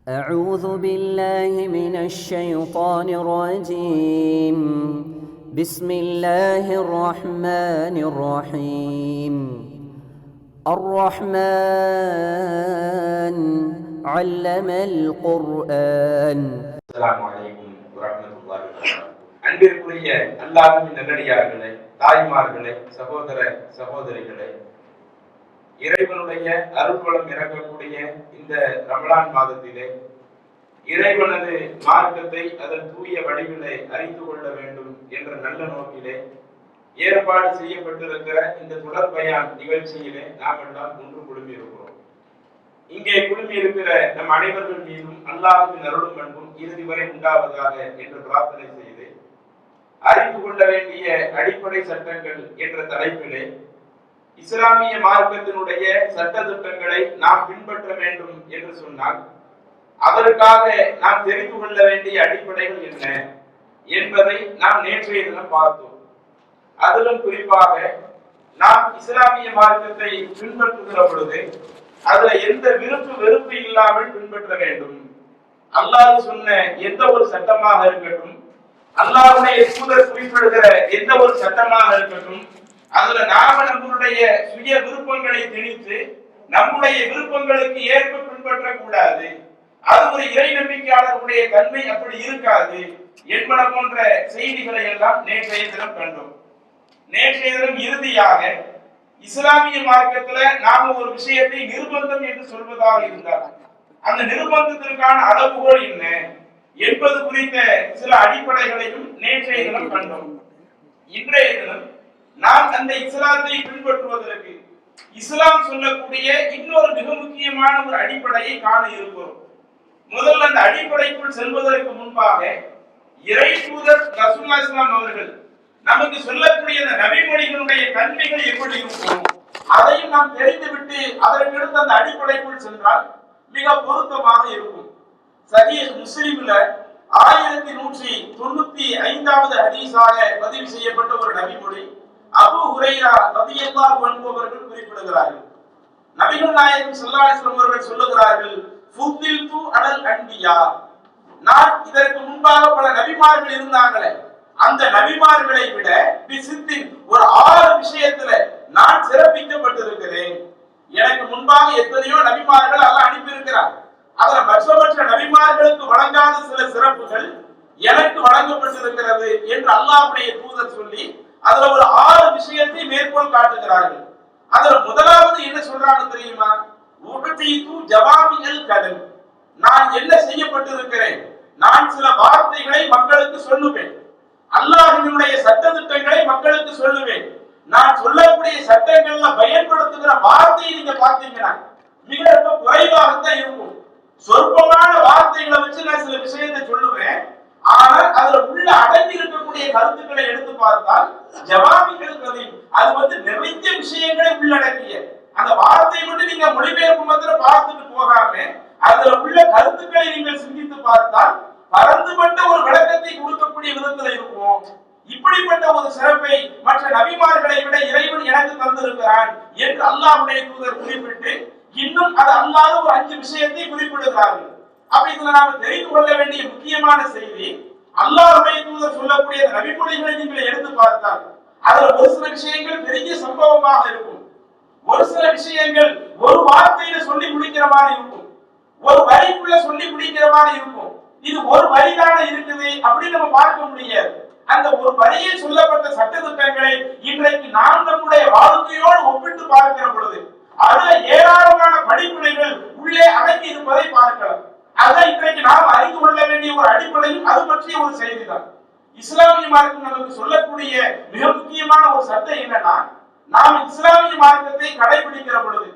أعوذ بالله من الشيطان الرجيم بسم الله الرحمن الرحيم الرحمن علم القرآن. السلام عليكم ورحمة الله وبركاته. அன்பிற்குரிய அல்லாஹ்வின் நல்லடியார்களே, தாய்மார்களே, சகோதர சகோதரிகளே, இறைவனுடைய அருள்வளம் இறக்கக்கூடிய இந்த ரமலான் மாதத்திலே இறைவனது மார்க்கத்தை அதன் தூய வடிவிலே அறிந்து கொள்ள வேண்டும் என்ற நல்ல நோக்கிலே ஏற்பாடு செய்யப்பட்டிருக்கிற இந்த தொடர் பயான் நிகழ்ச்சியிலே நாம் எல்லாம் ஒன்று குழுமி இருக்கிறோம். இங்கே குழுமி இருக்கிற நம் அனைவர்கள் மீதும் அல்லாஹ்வின் அருளும் அன்பும் இறுதி வரை உண்டாவதாக என்று பிரார்த்தனை செய்து அறிந்து கொள்ள வேண்டிய அடிப்படை சட்டங்கள் என்ற தலைப்பிலே இஸ்லாமிய மார்க்கத்தினுடைய சட்ட திட்டங்களை நாம் பின்பற்ற வேண்டும் என்று சொன்னால் அதற்காக நாம் தெரிந்து கொள்ள வேண்டிய அடிப்படைகள் என்ன என்பதை நாம் நேற்றைய தினம் பார்த்தோம். அதிலும் குறிப்பாக நாம் இஸ்லாமிய மார்க்கத்தை பின்பற்றுகிற பொழுது அதுல எந்த விருப்பு வெறுப்பு இல்லாமல் பின்பற்ற வேண்டும். அல்லாஹ் சொன்ன எந்த ஒரு சட்டமாக இருக்கட்டும், அல்லாஹ்வுடைய தூதர் குறிப்பிடுகிற எந்த ஒரு சட்டமாக இருக்கட்டும், அதுல நாம நம்மளுடைய சுய விருப்பங்களை திணித்து நம்முடைய விருப்பங்களுக்கு ஏற்ப பின்பற்ற கூடாது. அது ஒரு இறை நம்பிக்கையாளர்களுடைய தன்மை அப்படி இருக்காது என்பன போன்ற செய்திகளை எல்லாம் நேற்றைய தினம் கண்டோம். நேற்றைய தினம் இறுதியாக இஸ்லாமிய மார்க்கத்துல நாம ஒரு விஷயத்தை நிர்பந்தம் என்று சொல்வதாக இருந்தால் அந்த நிர்பந்தத்திற்கான அளவுகோல் என்ன என்பது குறித்த சில அடிப்படைகளையும் நேற்றைய தினம் கண்டோம். இன்றைய தினம் நாம் அந்த இஸ்லாத்தை பின்பற்றுவதற்கு இஸ்லாம் சொல்லக்கூடிய இன்னொரு மிக முக்கியமான ஒரு அடிப்படையை காண இருக்கிறோம். முதல்ல அந்த அடிப்படைக்குள் செல்வதற்கு முன்பாக இறை தூதர் ரசூலுல்லாஹி ஸல்லல்லாஹு அலைஹி வஸல்லம் அவர்கள் நமக்கு சொல்லக்கூடிய அந்த நபிமொழிகளுடைய தன்மைகள் எப்படி இருக்கும் அதையும் நாம் தெரிந்துவிட்டு அதற்கடுத்து அந்த அடிப்படைக்குள் சென்றால் மிக பொருத்தமாக இருக்கும். சஹீஹ் முஸ்லிம்ல 1195வது ஹதீஸாக பதிவு செய்யப்பட்ட ஒரு நபிமொழி அபூ ஹுரைரா ரலியல்லாஹு அன்ஹு அவர்கள் குறிப்பிடுகிறார்கள். நபிகள் நாயகம் ஸல்லல்லாஹு அலைஹி வஸல்லம் அவர்கள் சொல்லுகிறார்கள், ஃபுத்தில்து அலல் அன்பியா, நான் இதற்கு முன்பாக பல நபிமார்கள் இருந்தாங்களே அந்த நபிமார்களை விட பிசித்தின் ஒரு 6 விஷயத்துல நான் சிறப்பிக்கப்பட்டிருக்கிறேன். எனக்கு முன்பாக எத்தனையோ நபிமார்கள் அல்லாஹ் அனுப்பி இருக்கிறார். அதுல மற்ற நபிமார்களுக்கு வழங்காத சில சிறப்புகள் எனக்கு வழங்கப்பட்டிருக்கிறது என்று அல்லாஹ்வுடைய தூதர் சொல்லி அதுல ஒரு 6 விஷயத்தை மேற்கோள் காட்டுகிறார்கள். அதுல முதலாவது என்ன சொல்றாங்க தெரியுமா? உஹதீது ஜவாமில் கலம், நான் என்ன செய்யப்பட்டிருக்கிறேன், நான் சில வார்த்தைகளை மக்களுக்கு சொல்லுவேன், அல்லாஹ்வினுடைய சட்ட திட்டங்களை மக்களுக்கு சொல்லுவேன். நான் சொல்லக்கூடிய சட்டங்கள்ல பயன்படுத்துகிற வார்த்தையை நீங்க பாத்தீங்கன்னா மிக ரொம்ப குறைவாகத்தான் இருக்கும். சொற்பமான வார்த்தைகளை வச்சு நான் சில விஷயத்தை சொல்லுவேன். ஆனால் அதுல உள்ள அடங்கி இருக்கக்கூடிய கருத்துக்களை எடுத்து பார்த்தால் ஜவாமிகள் கலீம், அது நிறைய விஷயங்களை உள்ளடக்கிய அந்த வார்த்தையை மட்டும் நீங்க மொழிபெயர்ப்பு மாத்திரம் பார்த்துட்டு போகாம அதுல உள்ள கருத்துக்களை நீங்கள் சிந்தித்து பார்த்தால் பரந்துபட்ட ஒரு விளக்கத்தை கொடுக்கக்கூடிய விதத்துல இருக்கும். இப்படிப்பட்ட ஒரு சிறப்பை மற்ற நபிமார்களை விட இறைவன் எனக்கு தந்திருக்கிறான் என்று அல்லாஹ்வுடைய தூதர் குறிப்பிட்டு இன்னும் அது அல்லாத ஒரு 5 விஷயத்தை குறிப்பிடுகிறார்கள். அப்ப இதுல நாம தெரிந்து கொள்ள வேண்டிய முக்கியமான செய்தி, அல்லாஹ்வுடைய தூதர் சொல்லக்கூடிய நபிமொழிகளை நீங்கள் எடுத்து பார்த்தால் அதுல ஒரு சில விஷயங்கள் பெரிய சம்பவமாக இருக்கும், ஒரு சில விஷயங்கள் ஒரு வார்த்தையில சொல்லி முடிக்கிற மாதிரி இருக்கும், ஒரு வரிக்குள்ள சொல்லி முடிக்கிற மாதிரி இருக்கும். இது ஒரு வரிதான இருக்குது அப்படின்னு நம்ம பார்க்க முடியாது. அந்த ஒரு வரியில் சொல்லப்பட்ட சட்டத்திட்டங்களை இன்றைக்கு நாம் நம்முடைய வாழ்க்கையோடு ஒப்பிட்டு பார்க்கிற பொழுது அதுல ஏராளமான படிப்பினைகள் உள்ளே அடங்கி இருப்பதை பார்க்கலாம். அதான் இன்றைக்கு நாம் அறிந்து கொள்ள வேண்டிய ஒரு அடிப்படையும் அது பற்றிய ஒரு செய்திதான். இஸ்லாமிய மார்க்கம் நமக்கு சொல்லக்கூடிய மிக முக்கியமான ஒரு சட்டம் என்னன்னா, நாம் இஸ்லாமிய மார்க்கத்தை கடைபிடிக்கிற பொழுது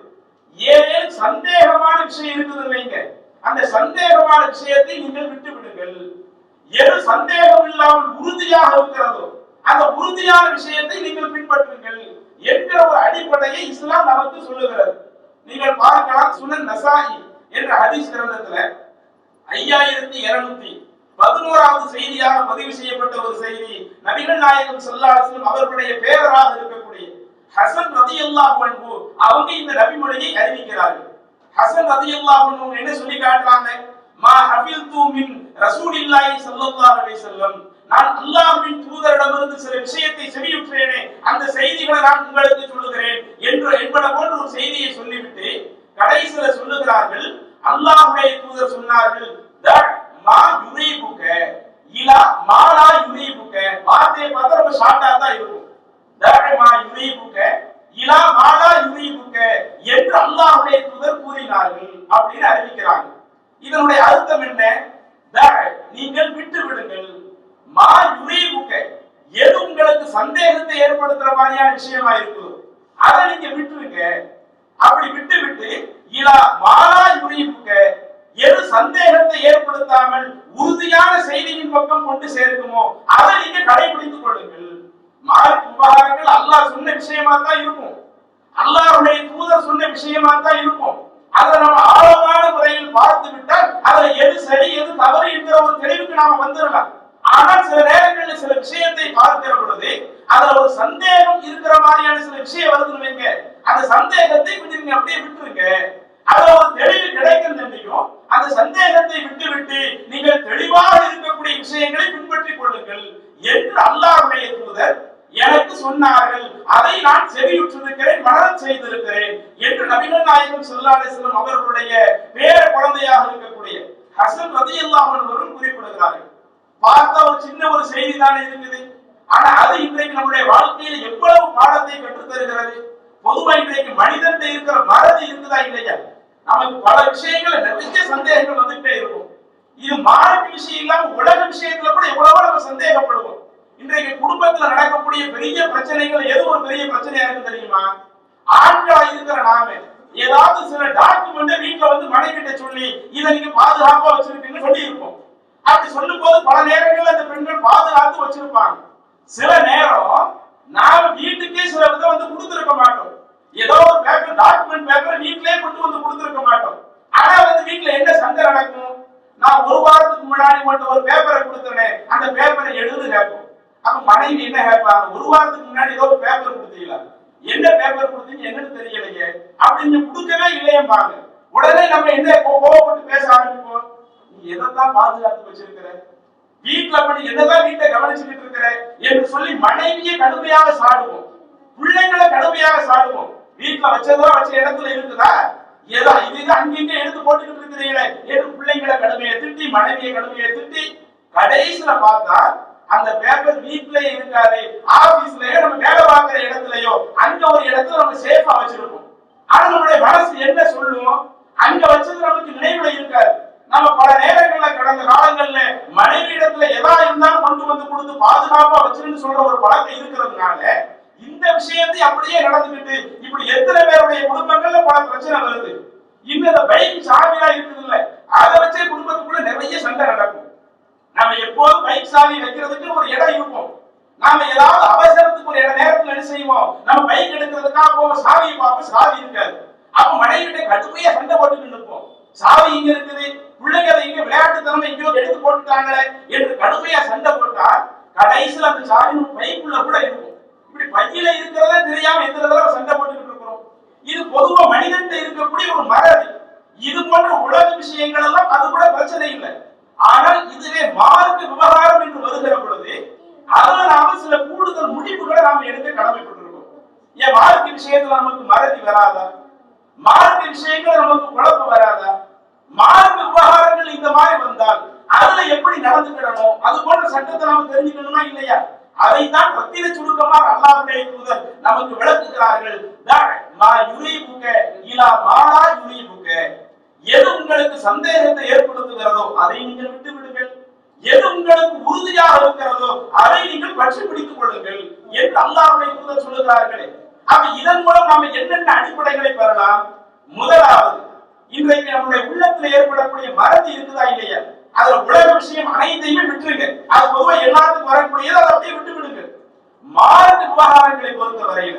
ஏதேனும் சந்தேகமான விஷயம் இருக்குது வைங்க, அந்த சந்தேகமான விஷயத்தை நீங்கள் விட்டு விடுங்கள். எது சந்தேகம் இல்லாமல் உறுதியாக இருக்கிறதோ அந்த உறுதியான விஷயத்தை நீங்கள் பின்பற்றுங்கள் என்கிற ஒரு அடிப்படையை இஸ்லாம் நமக்கு சொல்லுகிறது. நீங்கள் பார்க்கலாம், சுனன் நசாயி என்ற ஹதீஸ் கிரந்தத்துல 5211வது செய்தியாக பதிவு செய்யப்பட்ட ஒரு செய்தி, நபிகள் நாயகம் ஸல்லல்லாஹு அலைஹி வஸல்லம் அவர்களுடைய பேரராக இருக்கக்கூடிய ஹசன் ரலியல்லாஹு அன்ஹு அவங்க இந்த நபிமொழியை அறிவிக்கிறார்கள். ஹசன் ரலியல்லாஹு அன்ஹு என்ன சொல்லி காட்டுறாங்க? மா ஹஃபில்து மின் ரசூலில்லாஹி ஸல்லல்லாஹு அலைஹி வஸல்லம், நான் அல்லாஹ்வின் தூதரிடமிருந்து சில விஷயத்தை செவியுற்றேனே, அந்த செய்திகளை நான் உங்களுக்கு சொல்லுகிறேன் என்பன போன்ற ஒரு செய்தியை சொல்லிவிட்டு கடைசியில சொல்லுகிறார்கள், அல்லாஹ்வுடைய தூதர் சொன்னார்கள், மா யுரீபுக இலா மாலா யுரீபுக. வார்த்தையை பார்த்தா ரொம்ப ஷார்ட்டா தான் இருக்கும். மா யுரீபுக இலா மாலா யுரீபுக என்று அல்லாஹ்வுடைய தூதர் கூறினார்கள் அப்படின்னு அறிவிக்கிறாங்க. இதனுடைய அர்த்தம் என்ன? நீங்கள் விட்டு விடுங்கள். மா யுரீபுக, எது உங்களுக்கு சந்தேகத்தை ஏற்படுத்துற மாதிரியான விஷயமா இருக்குதோ அதை நீங்க விட்டுருங்க. அப்படி விட்டு இலா மாலா யுரீபுக, எது சந்தேகத்தை ஏற்படுத்தாமல் உறுதியான செய்தியின் பக்கம் கொண்டு சேர்க்குமோ அதை நீங்க கடைபிடித்துக் கொள்ளுங்கள். மார்க்க விவகாரங்கள் அல்லாஹ் சொன்ன விஷயமா தான் இருக்கும், அல்லாஹ்வுடைய தூதர் சொன்ன விஷயமா தான் இருக்கும். அதை நம்ம ஆழமான முறையில் பார்த்து விட்டால் அதுல எது சரி எது தவறு என்கிற ஒரு தெளிவுக்கு நாம வந்துடலாம். ஆனால் சில நேரங்களில் சில விஷயத்தை பார்க்கிற பொழுது அதுல ஒரு சந்தேகம் இருக்கிற மாதிரியான சில விஷயம் வருதுன்னு வைங்க, அந்த சந்தேகத்தை கொஞ்சம் நீங்க அப்படியே விட்டுருங்க. அதுல ஒரு தெளிவு கிடைக்கும் தம்பியும், அந்த சந்தேகத்தை விட்டு நீங்கள் தெளிவாக இருக்கக்கூடிய விஷயங்களை பின்பற்றிக் கொள்ளுங்கள் என்று அல்லாஹ்வுடைய தூதர் எனக்கு சொன்னார்கள். அதை நான் செவியுற்றிருக்கிறேன், மனனம் செய்திருக்கிறேன் என்று நபிகள் நாயகம் ஸல்லல்லாஹு அலைஹி வஸல்லம் அவர்களுடைய பேர குழந்தையாக இருக்கக்கூடிய ஹசன் ரலியல்லாஹு அன்ஹு அவர்கள் குறிப்பிடுகிறார்கள். பார்த்தா ஒரு சின்ன ஒரு செய்தி தானே இருக்குது, ஆனா அது இன்றைக்கு நம்முடைய வாழ்க்கையில எவ்வளவு பாடத்தை கற்றுத் தருகிறது. பொதுவா இன்றைக்கு மனிதன் இருக்கிற மறதி இருக்குதா இல்லையா? நமக்கு பல விஷயங்கள் நிறைய சந்தேகங்கள் வந்துட்டே இருக்கும். இது மார்க்க விஷயம் இல்லாம உலக விஷயத்துல கூட எவ்வளவோ நம்ம சந்தேகப்படுவோம். இன்றைக்கு குடும்பத்துல நடக்கக்கூடிய பெரிய பிரச்சனைகள் எது ஒரு பெரிய பிரச்சனையா இருக்கு தெரியுமா? ஆண்களா இருக்கிற நாம ஏதாவது சில டாக்குமெண்ட் வீட்டுல வந்து மனைவிட்ட சொல்லி இதை நீங்க பாதுகாப்பா வச்சிருக்கீங்கன்னு சொல்லி இருப்போம். அப்படி சொல்லும் போது பல நேரங்கள்ல அந்த பெண்கள் பாதுகாத்து வச்சிருப்பாங்க. சில நேரம் நாம வீட்டுக்கே சில இதை வந்து கொடுத்திருக்க மாட்டோம். ஏதோ ஒரு பேப்பர் டாக்குமெண்ட் பேப்பர் வீட்லயே கொண்டு வந்து கொடுத்திருக்க மாட்டோம். ஆனா வந்து வீட்டுல என்ன சண்டை நடக்கும்? நான் ஒரு வாரத்துக்கு முன்னாடி மட்டும் ஒரு பேப்பரை கொடுத்தேன், அந்த பேப்பரை எழுது கேட்போம். அப்ப மனைவி என்ன கேட்பாங்க? ஒரு வாரத்துக்கு முன்னாடி ஏதோ ஒரு பேப்பர் கொடுத்தீங்களா, என்ன பேப்பர் கொடுத்தீங்க என்னன்னு தெரியலையே அப்படின்னு கொடுக்கவே இல்லையம்பாங்க. உடனே நம்ம என்ன கோவப்பட்டு பேச ஆரம்பிப்போம், நீ எதைத்தான் பாதுகாத்து வச்சிருக்கிற, வீட்டுல பண்ணி என்னதான் வீட்டை கவனிச்சுக்கிட்டு இருக்கிற என்று சொல்லி மனைவியை கடுமையாக சாடுவோம், பிள்ளைங்களை கடுமையாக சாடுவோம். வீட்டுல வச்சதோ வச்ச இடத்துல இருக்குதா, ஏதோ இது அங்கிங்க எடுத்து போட்டுக்கிட்டு இருக்கிறீங்களே என்று பிள்ளைங்களை கடுமையை திட்டி மனைவியை கடுமையை திட்டி கடைசியில பார்த்தா அந்த பேப்பர் வீட்லயே இருக்காது, ஆபீஸ்லயோ நம்ம வேலை பார்க்கிற இடத்துலயோ அங்க ஒரு இடத்துல நம்ம சேஃபா வச்சிருப்போம். ஆனா நம்முடைய மனசு என்ன சொல்லுவோம், அங்க வச்சது நமக்கு நினைவுல இருக்காது. நம்ம பல நேரங்கள்ல கடந்த காலங்கள்ல மனைவி இடத்துல எதா இருந்தாலும் கொண்டு வந்து கொடுத்து பாதுகாப்பா வச்சிருந்து சொல்ற ஒரு பழக்கம் இருக்கிறதுனால இந்த விஷயத்தை அப்படியே நடந்துகிட்டு இப்படி எத்தனை பேருடைய குடும்பங்கள்ல பல பிரச்சனை வருது. இந்த பைக் சாவியா இருக்குது இல்ல, அதை வச்சே குடும்பத்துக்குள்ள நிறைய சண்டை நடக்கும். நாம எப்போதும் பைக் சாவி வைக்கிறதுக்கு ஒரு இடம் இருக்கும். நாம ஏதாவது அவசரத்துக்கு ஒரு நேரத்துல என்ன செய்வோம், நம்ம பைக் எடுக்கிறதுக்காக போவோம், சாவியை பார்ப்போம், சாவி இருக்காது. அப்ப மனைவிட்ட கடுமையா சண்டை போட்டுக்கிட்டு இருப்போம். சாவி இங்க இருக்குது, பிள்ளைங்க இங்க விளையாட்டுத்தனமா எங்கேயோ எடுத்து போட்டுட்டாங்களே என்று கடுமையா சண்டை போட்டா கடைசியில் அந்த சாவி பைக்குள்ள கூட இருக்கும். இப்படி பையில இருக்கிறதா தெரியாம எத்தனை தடவை சண்டை போட்டுக்கிட்டு இருக்கிறோம். இது பொதுவா மனிதன் இருக்கக்கூடிய ஒரு மறதி. இது போன்ற உலக விஷயங்கள் எல்லாம் அது கூட பிரச்சனை இல்லை. ஆனால் இதுவே மார்க்க விவகாரம் என்று வருகிற பொழுது அதுல நாம சில கூடுதல் முடிவுகளை நாம எடுக்க கடமைப்பட்டிருக்கோம். ஏன் மார்க்க விஷயத்துல நமக்கு மறதி வராதா? மார்க்க விஷயங்கள் நமக்கு குழப்பம் வராதா? மார்க்க விவகாரங்கள் இந்த மாதிரி வந்தால் அதுல எப்படி நடந்துக்கிடணும், அது போன்ற சட்டத்தை நாம தெரிஞ்சுக்கணுமா இல்லையா? அதைத்தான் ரத்தின சுருக்கமாக அல்லாஹ்வுடைய தூதர் நமக்கு விளக்குகிறார்கள். எது உங்களுக்கு சந்தேகத்தை ஏற்படுத்துகிறதோ அதை நீங்கள் விட்டு விடுங்கள், எது உங்களுக்கு உறுதியாக இருக்கிறதோ அதை நீங்கள் பற்றி பிடித்துக் கொள்ளுங்கள் என்று அல்லாஹ்வுடைய தூதர் சொல்லுகிறார்களே. அப்ப இதன் மூலம் நாம என்னென்ன அடிப்படைகளை பெறலாம்? முதலாவது, இன்றைக்கு நம்முடைய உள்ளத்தில் ஏற்படக்கூடிய மறதி இருக்குதா இல்லையா, அதுல உலக விஷயம் அனைத்தையுமே விட்டுருங்க. அது பொதுவா எல்லாத்துக்கும் வரக்கூடியது, அதை அப்படியே விட்டு விடுங்க. மார்க்க விவகாரங்களை பொறுத்த வரையில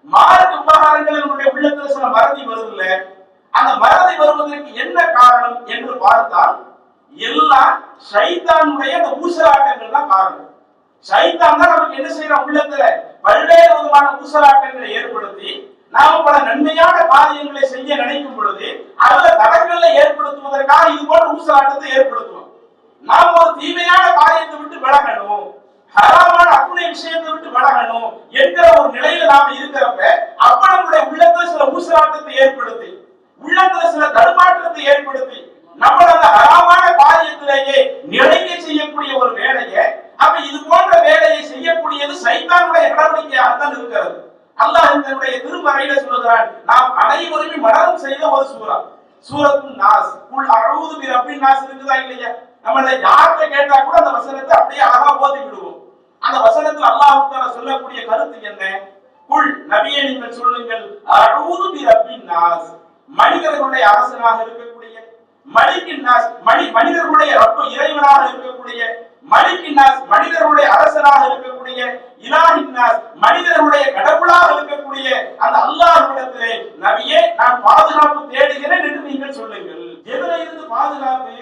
மார்க்க விவகாரங்கள் நம்முடைய உள்ளத்துல சில மறதி வருதில்ல, அந்த மறதி வருவதற்கு என்ன காரணம் என்று பார்த்தால் எல்லாம் ஷைத்தானுடைய அந்த ஊசலாட்டங்கள் தான் காரணம். ஷைத்தான் தான் நமக்கு என்ன செய்யற, உள்ளத்துல பல்வேறு விதமான ஊசலாட்டங்களை ஏற்படுத்தி நாம பல நன்மையான காரியங்களை செய்ய நினைக்கும் பொழுது அதுல தடங்களை ஏற்படுத்துவதற்காக இது போன்ற ஊசலாட்டத்தை ஏற்படுத்துவோம். நாம் ஒரு தீமையான காரியத்தை விட்டு விலகணும், ஹராமான அத்துணை விஷயத்தை விட்டு விலகணும் என்கிற ஒரு நிலையில நாம இருக்கிறப்ப அப்ப நம்முடைய உள்ளத்துல சில ஊசலாட்டத்தை ஏற்படுத்தி, உள்ளத்துல சில தடுமாற்றத்தை ஏற்படுத்தி நம்மள அந்த ஹராமான காரியத்திலேயே நிலைக்க செய்யக்கூடிய ஒரு வேலையை, அப்ப இது போன்ற வேலையை செய்யக்கூடியது சைத்தானுடைய நடவடிக்கையாகத்தான் இருக்கிறது. அல்லாஹ் தன்னுடைய திருமறையில சொல்லுகிறான், நாம் அனைவருமே மனனம் செய்த ஒரு சூரா, சூரத்துன் நாஸ், குல் அஊது பி ரப்பின் நாஸ் இருக்குதா இல்லையா? நம்மள யார்கிட்ட கேட்டா கூட அந்த வசனத்தை அப்படியே அழகா ஓதி விடுவோம். அந்த வசனத்துல அல்லாஹ் தஆலா சொல்லக்கூடிய கருத்து என்ன? குல் நபியே நீங்கள் சொல்லுங்கள், அஊது பி ரப்பின் நாஸ், மனிதர்களுடைய அரசனாக இருக்கக்கூடிய, மலிக்கின் நாஸ் மனிதர்களுடைய ரப்பு இறைவனாக இருக்கக்கூடிய, மலிக்கின் நாஸ் மனிதர்களுடைய அரசனாக இருக்கக்கூடிய, இலாஹின் நாஸ் மனிதர்களுடைய கடவுளாக இருக்கக்கூடிய அந்த அல்லாஹ்விடத்திலே நபியே நான் பாதுகாப்பு தேடுகிறேன் என்று நீங்கள் சொல்லுங்கள். எதில இருந்து பாதுகாப்பு?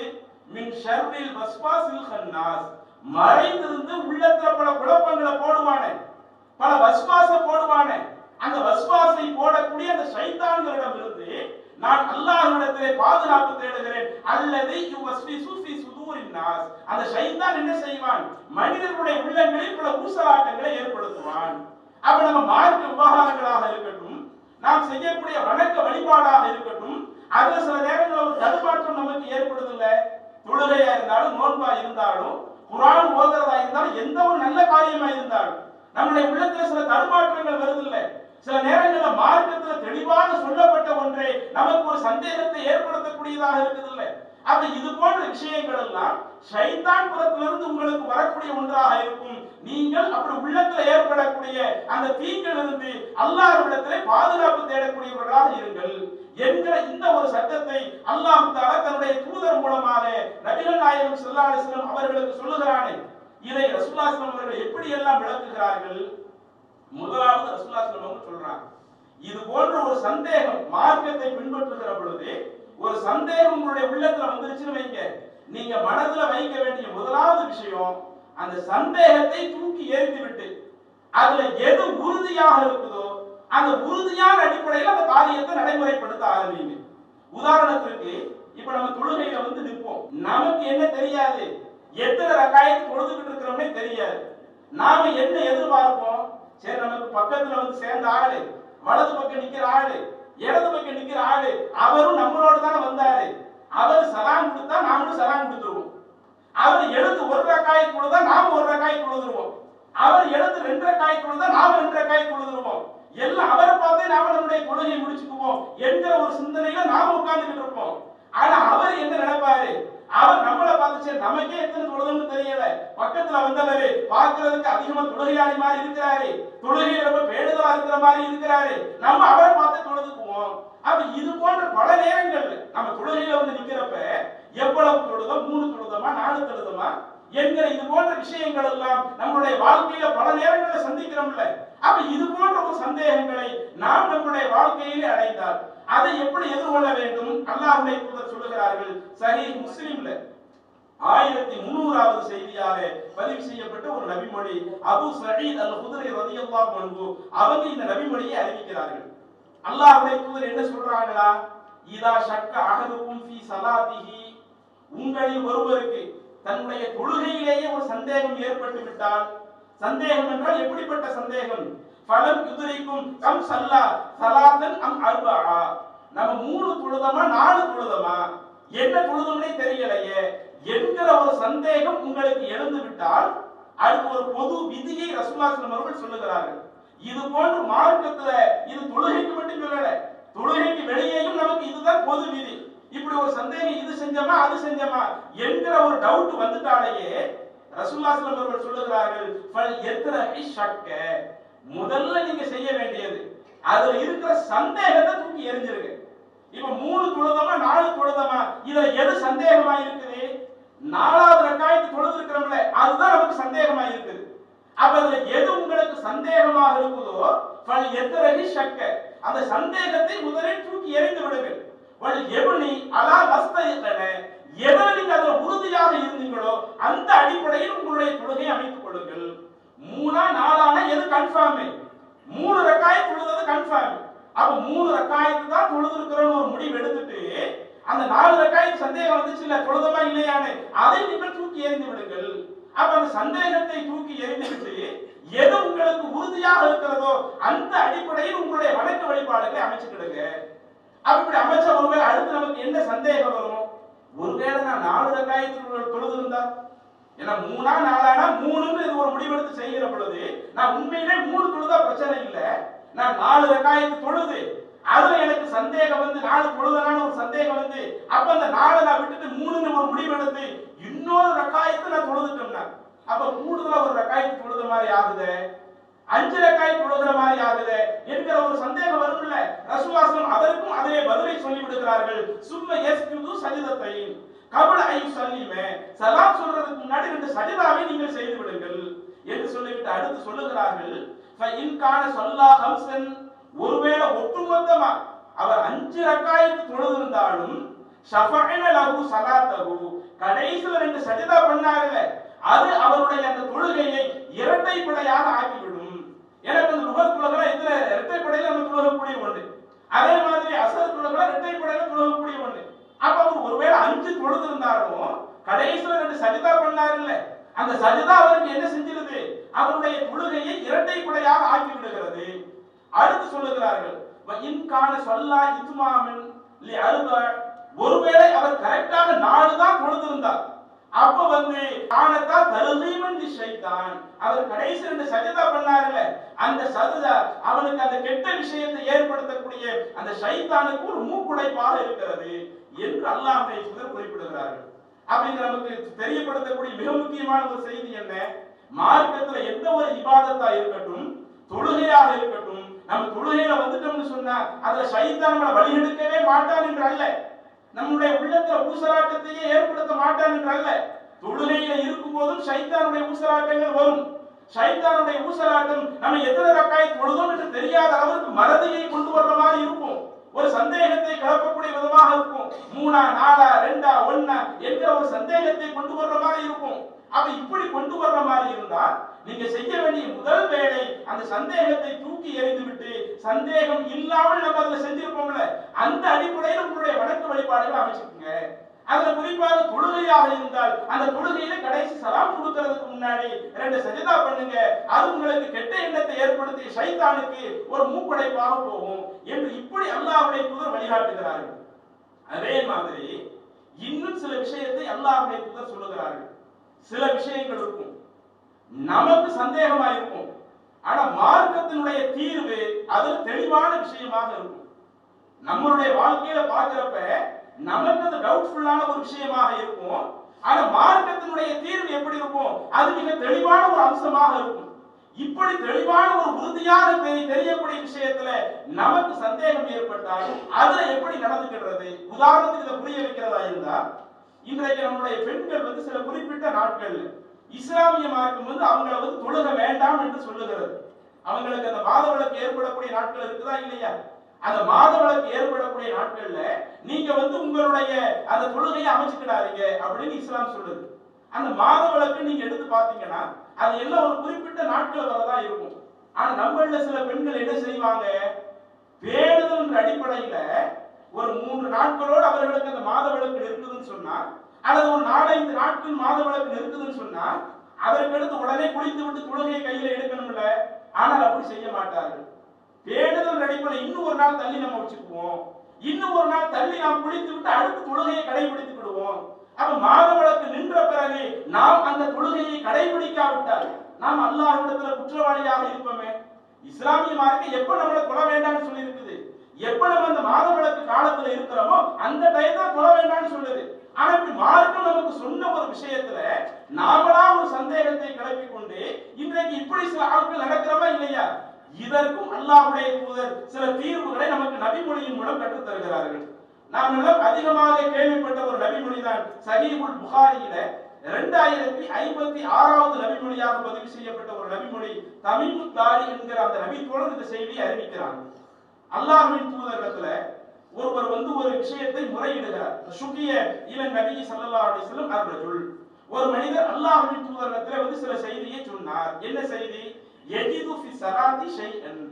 மின் ஷர்ரில் வஸ்வாசில் கன்னாஸ், மறைந்திருந்து உள்ளத்துல பல குழப்பங்களை போடுவானே, பல வஸ்வாச போடுவானே, அந்த வஸ்வாசை போடக்கூடிய அந்த ஷைத்தான்களிடம் இருந்து நான் அல்லாஹ்விடத்திலே பாதுகாப்பு தேடுகிறேன். அல்லது யுவஸ்விசு ஃபீ சுதூரின் நாஸ், அந்த ஷைத்தான் என்ன செய்வான்? மனிதர்களுடைய உள்ளங்களில் பல ஊசலாட்டங்களை ஏற்படுத்துவான். அப்ப நம்ம மார்க்க விவகாரங்களாக இருக்கட்டும், நாம் செய்யக்கூடிய வணக்க வழிபாடாக இருக்கட்டும், அதுல சில நேரங்களில் ஒரு தடுமாற்றம் நமக்கு ஏற்படுதில்ல. தொழுகையா இருந்தாலும், நோன்பா இருந்தாலும், குர்ஆன் ஓதுறதா இருந்தாலும், எந்த ஒரு நல்ல காரியமா இருந்தாலும் நம்முடைய உள்ளத்துல சில தடுமாற்றங்கள் வருதில்லை. சில நேரங்களில் மார்க்கத்தில் தெளிவாக சொல்லப்பட்ட ஒன்றே நமக்கு ஒரு சந்தேகத்தை ஏற்படுத்தக்கூடியதாக இருக்குதில்லை. அப்ப இது போன்ற விஷயங்கள் எல்லாம் ஷைத்தான் புறத்திலிருந்து உங்களுக்கு வரக்கூடிய ஒன்றாக இருக்கும். நீங்கள் அப்படி உள்ளத்தில் ஏற்படக்கூடிய அந்த தீங்கிலிருந்து அல்லாஹ்விடத்திலே பாதுகாப்பு தேடக்கூடியவர்களாக இருங்கள் என்கிற இந்த ஒரு சட்டத்தை அல்லாஹ் தஆலா தன்னுடைய தூதர் மூலமாக நபிகள் நாயகம் ஸல்லல்லாஹு அலைஹி வஸல்லம் அவர்களுக்கு சொல்லுகிறானே, இதை ரசூலுல்லாஹி ஸல்லல்லாஹு அலைஹி வஸல்லம் அவர்கள் எப்படி எல்லாம் விளக்குகிறார்கள்? முதலாவது ரசூலுல்லாஹி ஸல்லல்லாஹு அலைஹி வஸல்லம் சொல்றாங்க, இது போன்ற ஒரு சந்தேகம் மார்க்கத்தை பின்பற்றுகிற பொழுது ஒரு சந்தேகம் உங்களுடைய உள்ளத்துல வந்துருச்சுன்னு வைங்க, நீங்க மனதுல வைக்க வேண்டிய முதலாவது விஷயம் அந்த சந்தேகத்தை தூக்கி எறிந்து விட்டு அதுல எது உறுதியாக இருக்குதோ அந்த உறுதியான அடிப்படையில் அந்த காரியத்தை நடைமுறைப்படுத்த ஆரம்பிங்க. உதாரணத்திற்கு இப்ப நம்ம தொழுகையில வந்து நிற்போம், நமக்கு என்ன தெரியாது, எத்தனை ரக்காயத்து தொழுதுகிட்டு இருக்கிறோம்னே தெரியாது. நாம என்ன எதிர்பார்ப்போம்? சரி, நமக்கு பக்கத்துல வந்து சேர்ந்த ஆளு, வலது பக்கம் நிக்கிற ஆளு, இடது பக்கம் நிக்கிற ஆளு, அவரும் நம்மளோட தானே வந்தாரு, அவர் சலாம் கொடுத்தா நாமளும் சலாம் கொடுத்துருவோம். அவர் எழுந்து ஒரு ரக்காய் கொடுத்தா நாம ஒரு ரக்காய் கொடுத்துருவோம். அவர் எழுந்து 2 ரக்காய் கொடுத்தா நாம 2 ரக்காய் கொடுத்துருவோம். எல்லாம் அவரை பார்த்தே நாம நம்முடைய தொழுகையை முடிச்சுக்குவோம் என்கிற ஒரு சிந்தனையில நாம உட்கார்ந்துட்டு இருப்போம். ஆனா அவர் என்ன நினைப்பாரு? அவர் நம்மளை பார்த்துச்சு, நமக்கே எத்தனை தொழுதுன்னு தெரியல, பக்கத்துல வந்தவரு பார்க்கிறதுக்கு அதிகமா தொழுகையாளி மாதிரி இருக்கிறாரு, தொழுகையில ரொம்ப பேடுதலா இருக்கிற மாதிரி இருக்கிறாரு, நம்ம அவரை பார்த்து தொழுதுக்குவோம். அப்ப இது போன்ற பல நேரங்கள்ல நம்ம தொழுகையில வந்து நிக்கிறப்ப எவ்வளவு தொழுதோம், 3 தொழுதோமா 4 தொழுதோமா என்கிற இது போன்ற விஷயங்கள் எல்லாம் நம்மளுடைய வாழ்க்கையில பல நேரங்களில் சந்திக்கிறோம்ல. அப்ப இது போன்ற ஒரு சந்தேகங்களை நாம் நம்முடைய வாழ்க்கையிலே அடைந்தால் அதை எப்படி எதிர்கொள்ள வேண்டும்? அல்லாஹ்வுடைய தூதர் சொல்லுகிறார்கள், சஹீஹ் முஸ்லிம்ல 1300வது செய்தியாக பதிவு செய்யப்பட்ட ஒரு நபிமொழி, அபூ சயீத் அல்-குத்ரி ரலியல்லாஹு அன்ஹு அவங்க இந்த நபிமொழியை அறிவிக்கிறார்கள். அல்லாஹ்வுடைய தூதர் என்ன சொல்றாங்களா? இதா ஷக்க அஹதுக்கும் ஃபீ ஸலாத்திஹி, உங்களில் ஒருவருக்கு தன்னுடைய தொழுகையிலேயே ஒரு சந்தேகம் ஏற்பட்டு விட்டால், சந்தேகம் என்றால் எப்படிப்பட்ட சந்தேகம்? ஃபலம் யுத்ரிக்கும் கம் ஸல்லா ஸலாத்தன் அம் அர்பஆ, நம்ம 3 தொழுதமா 4 தொழுதமா என்ன தொழுதோம்னே தெரியலையே என்கிற ஒரு சந்தேகம் உங்களுக்கு எழுந்து விட்டால் அதுக்கு ஒரு பொது விதியை ரசூலுல்லாஹி ஸல்லல்லாஹு அலைஹி வஸல்லம் அவர்கள் சொல்லுகிறார்கள். இது போன்ற மார்க்கத்துல இது தொழுகைக்கு மட்டும் சொல்லல, தொழுகைக்கு வெளியேயும் நமக்கு இதுதான் பொது விதி. இப்படி ஒரு சந்தேகம், இது செஞ்சமா அது செஞ்சமா என்கிற ஒரு டவுட் வந்துட்டாலேயே ரசூலுல்லாஹி ஸல்லல்லாஹு அலைஹி வஸல்லம் சொல்லுகிறார்கள், ஃபல் யத்ரஹி ஷக்க, முதல்ல நீங்க செய்ய வேண்டியது அதுல இருக்கிற சந்தேகத்தை தூக்கி எறிஞ்சிருங்க. இப்ப 3 தொழுதமா 4 தொழுதமா இதுல எது சந்தேகமா இருக்குது? 4வது ரக்காயத்து தொழுது இருக்கிறோம்ல, அதுதான் நமக்கு சந்தேகமா இருக்குது. அப்ப அதுல எது உங்களுக்கு சந்தேகமாக இருக்குதோ ஃபல் யத்ரஹி ஷக்க, அந்த சந்தேகத்தை முதலில் தூக்கி எறிந்து விடுங்கள். வல் யப்னி அலா மஸ்தயகன, எதுல நீங்க அதுல உறுதியாக இருந்தீங்களோ அந்த அடிப்படையில் உங்களுடைய தொழுகையை அமைத்துக் கொள்ளுங்கள். 3ஆ 4ஆனா எது கன்ஃபார்ம்? 3 ரக்காயத் தொழுது கன்ஃபார்ம். அப்ப 3 ரக்காயத்து தான் தொழுது இருக்கிறோம்னு ஒரு முடிவு எடுத்துட்டு அந்த 4 ரக்காயத்து சந்தேகம் வந்துச்சு இல்ல தொழுதமா இல்லையான்னு அதை நீங்கள் தூக்கி எறிந்து விடுங்கள். அப்ப அந்த சந்தேகத்தை தூக்கி எறிந்துவிட்டு எது உங்களுக்கு உறுதியாக இருக்கிறதோ அந்த அடிப்படையில் உங்களுடைய வணக்க வழிபாடுகளை அமைச்சுக்கிடுங்க. அப்படி அமைச்ச ஒருவேளை அடுத்து நமக்கு என்ன சந்தேகம் வரும்? ஒருவேளை நான் 4 ரக்காயத்து தொழுது இருந்தா, ஏன்னா 3ஆ 4ஆனா 3ன்னு இது ஒரு முடிவெடுத்து செய்கிற பொழுது நான் உண்மையிலே 3 தொழுதா பிரச்சனை இல்லை, நான் 4 ரக்காயத்து தொழுது அதுல எனக்கு சந்தேகம் வந்து 4 தொழுதனால ஒரு சந்தேகம் வந்து அப்ப அந்த 4 நான் விட்டுட்டு 3ன்னு ஒரு முடிவெடுத்து இன்னொரு ரக்காயத்து நான் தொழுதுட்டோம்னா அப்ப கூடுதலா ஒரு ரக்காயத்து தொழுத மாதிரி ஆகுது, 5 ரக்காயத்து தொழுகிற மாதிரி ஆகுது என்கிற ஒரு சந்தேகம் வரும்ல. ரசூலுல்லாஹி ஸல்லல்லாஹு அலைஹி வஸல்லம் அதற்கும் அதே பதிலை சொல்லி விடுகிறார்கள். சும்ம யஸ்ஜுது சஜதத்தைன் கபல ஐ ஸல்லிம, சலாம் சொல்றதுக்கு முன்னாடி 2 சஜதாவை நீங்கள் செய்து விடுங்கள் என்று சொல்லிவிட்டு அடுத்து சொல்லுகிறார்கள் ஃப இன் கான ஸல்லா ஹம்ஸன், ஒருவேளை ஒட்டுமொத்தமா அவர் 5 ரக்காயத்து தொழுதிருந்தாலும் ஷஃபஅன லஹு ஸலாத்தஹு, கடைசில 2 சஜதா பண்ணாருல அது அவருடைய அந்த தொழுகையை இரட்டைப்படையாக ஆக்கிவிடும். எனக்கு அந்த லுகர் தொழுகை இதுல இரட்டைப்படையில நம்ம தொழுகக்கூடிய ஒன்று, அதே மாதிரி அசர் தொழுகை இரட்டைப்படையில தொழுகக்கூடிய ஒன்று. அப்ப அவர் ஒருவேளை 5 தொழுதிருந்தாலும் கடைசில 2 சஜதா பண்ணாருல்ல அந்த சஜதா அவருக்கு என்ன செஞ்சிருது? அவருடைய தொழுகையை இரட்டைப்படையாக ஆக்கி விடுகிறது. அடுத்து சொல்லுகிறார்கள் இன் கான ஸல்லா இத்மாமன் லி அர்பா, ஒருவேளை அவர் கரெக்டாக 4 தான் தொழுதிருந்தார் அப்ப வந்து கானத்தா தல்ஹீமன் லி ஷைத்தான், அவர் கடைசி 2 சஜதா பண்ணாருல அந்த சஜதா அவனுக்கு அந்த கெட்ட விஷயத்தை ஏற்படுத்தக்கூடிய அந்த ஷைத்தானுக்கு ஒரு மூக்குடைப்பாக இருக்கிறது என்று அல்லாஹ்வுடைய தூதர் குறிப்பிடுகிறார்கள். அப்படிங்க நமக்கு தெரியப்படுத்தக்கூடிய மிக முக்கியமான ஒரு செய்தி என்ன? மார்க்கத்துல எந்த ஒரு இபாதத்தா இருக்கட்டும், தொழுகையாக இருக்கட்டும், நம்ம தொழுகையில வந்துட்டோம்னு சொன்னா அதுல ஷைத்தான் நம்மளை வழிகெடுக்கவே மாட்டான் என்று அல்ல, நம்முடைய உள்ளத்துல ஊசலாட்டத்தையே ஏற்படுத்த மாட்டான் என்று அல்ல. தொழுகையில இருக்கும் போதும் ஷைத்தானுடைய ஊசலாட்டங்கள் வரும். ஷைத்தானுடைய ஊசலாட்டம் நம்ம எத்தனை ரக்காயத் தொழுதோம் என்று தெரியாத அளவுக்கு மறதியை கொண்டு வர்ற மாதிரி இருக்கும், ஒரு சந்தேகத்தை கிளப்பக்கூடிய விதமாக இருக்கும், 3ஆ 4ஆ 2ஆ 1ஆ என்கிற ஒரு சந்தேகத்தை கொண்டு வர்ற மாதிரி இருக்கும். அப்ப இப்படி கொண்டு வர்ற மாதிரி இருந்தா நீங்க செய்ய வேண்டிய முதல் வேலை அந்த சந்தேகத்தை தூக்கி எறிந்துவிட்டு சந்தேகம் இல்லாமல் நம்ம அதுல செஞ்சிருப்போம்ல அந்த அடிப்படையில் உங்களுடைய வணக்க வழிபாடுகளை அமைச்சுக்குங்க. அதுல குறிப்பாக தொழுகையாக இருந்தால் அந்த தொழுகையில கடைசி சலாம் கொடுக்கிறதுக்கு முன்னாடி 2 சஜதா பண்ணுங்க, அது உங்களுக்கு கெட்ட எண்ணத்தை ஏற்படுத்தி ஷைத்தானுக்கு ஒரு மூக்குடைப்பாக போகும் என்று இப்படி அல்லாஹ்வுடைய தூதர் வழிகாட்டுகிறார்கள். அதே மாதிரி இன்னும் சில விஷயத்தை அல்லாஹ்வுடைய தூதர் சொல்லுகிறார்கள். சில விஷயங்கள் இருக்கும் நமக்கு சந்தேகமா இருக்கும், ஆனா மார்க்கத்தினுடைய தீர்வு அது தெளிவான விஷயமாக இருக்கும். நம்மளுடைய வாழ்க்கையில பார்க்கிறப்ப நமக்கு அது டவுட்ஃபுல்லான ஒரு விஷயமாக இருக்கும், ஆனா மார்க்கத்தினுடைய தீர்வு எப்படி இருக்கும்? அது மிக தெளிவான ஒரு அம்சமாக இருக்கும். இப்படி தெளிவான ஒரு உறுதியாக தெரியக்கூடிய விஷயத்துல நமக்கு சந்தேகம் ஏற்பட்டால் அதுல எப்படி நடந்துக்கிறது? உதாரணத்துக்கு இதை புரிய வைக்கிறதா இருந்தா, இன்றைக்கு நம்முடைய பெண்கள் வந்து சில குறிப்பிட்ட நாட்கள் இஸ்லாமிய மார்க்கம் வந்து அவங்களை வந்து தொழுக வேண்டாம் என்று சொல்லுகிறது. அவங்களுக்கு அந்த மாதவிலக்கு ஏற்படக்கூடிய நாட்கள் இருக்குதா இல்லையா? அந்த மாதவிலக்கு ஏற்படக்கூடிய நாட்கள்ல நீங்க வந்து உங்களுடைய அந்த தொழுகையை அமைச்சுக்கிடாதீங்க அப்படின்னு இஸ்லாம் சொல்லுது. அந்த மாதவிலக்கு நீங்க எடுத்து பாத்தீங்கன்னா அது எல்லாம் ஒரு குறிப்பிட்ட நாட்கள் வரதான் இருக்கும். ஆனா நம்மள சில பெண்கள் என்ன செய்வாங்க, பேணுதல் அடிப்படையில ஒரு 3 நாட்களோடு அவர்களுக்கு அந்த மாதவிலக்கு இருக்குதுன்னு சொன்னா, அல்லது ஒரு 4-5 நாட்கள் மாதவிலக்கு இருக்குதுன்னு சொன்னா அதற்கடுத்து உடனே குளித்து விட்டு தொழுகையை கையில எடுக்கணும்ல, ஆனால் அப்படி செய்ய மாட்டார்கள். பேணுதல் அடிப்படையில் இன்னும் ஒரு நாள் தள்ளி நம்ம வச்சுக்குவோம், இன்னும் ஒரு நாள் தள்ளி நாம் குளித்து விட்டு அடுத்து தொழுகையை கடைபிடித்து விடுவோம். அப்ப மாதவிலக்கு நின்ற பிறகு நாம் அந்த தொழுகையை கடைபிடிக்காவிட்டால் நாம் அல்லாஹ்விடத்துல குற்றவாளியாக இருப்போமே. இஸ்லாமிய மார்க்கம் எப்ப நம்மளை தொழ வேண்டாம்னு சொல்லி இருக்குது, எப்ப நம்ம அந்த மாதவிலக்கு காலத்துல இருக்கிறோமோ அந்த டயத்தை தொழ வேண்டாம்னு சொல்லுது. ஆனா இப்படி மார்க்கம் நமக்கு சொன்ன ஒரு விஷயத்துல நாமளா ஒரு சந்தேகத்தை கிளப்பி கொண்டு இன்றைக்கு இப்படி சில ஆட்கள் நடக்கிறோமா இல்லையா? இதற்கும் அல்லாஹ்வுடைய தூதர் சில தீர்வுகளை நமக்கு நபிமொழியின் மூலம் கற்றுத் தருகிறார்கள். நாம் எல்லாம் அதிகமாக கேள்விப்பட்ட ஒரு நபிமொழி தான் சஹீஹுல் புகாரியில 2056வது நபிமொழியாக பதிவு செய்யப்பட்ட ஒரு நபிமொழி. தமீமுத் தாரி என்கிற அந்த நபி தோழர் இந்த செய்தியை அறிவிக்கிறாங்க. அல்லாஹ்வின் தூதரிடத்துல ஒருவர் வந்து ஒரு விஷயத்தை முறையிடுகிறார். சுகிய இலன் நபி ஸல்லல்லாஹு அலைஹி வஸல்லம் அர்-ரஜுல், ஒரு மனிதர் அல்லாஹ்வின் தூதரிடத்துல வந்து சில செய்தியை சொன்னார். என்ன செய்தி? யஜிது ஃபி ஸலாத்தி ஷைஅன்,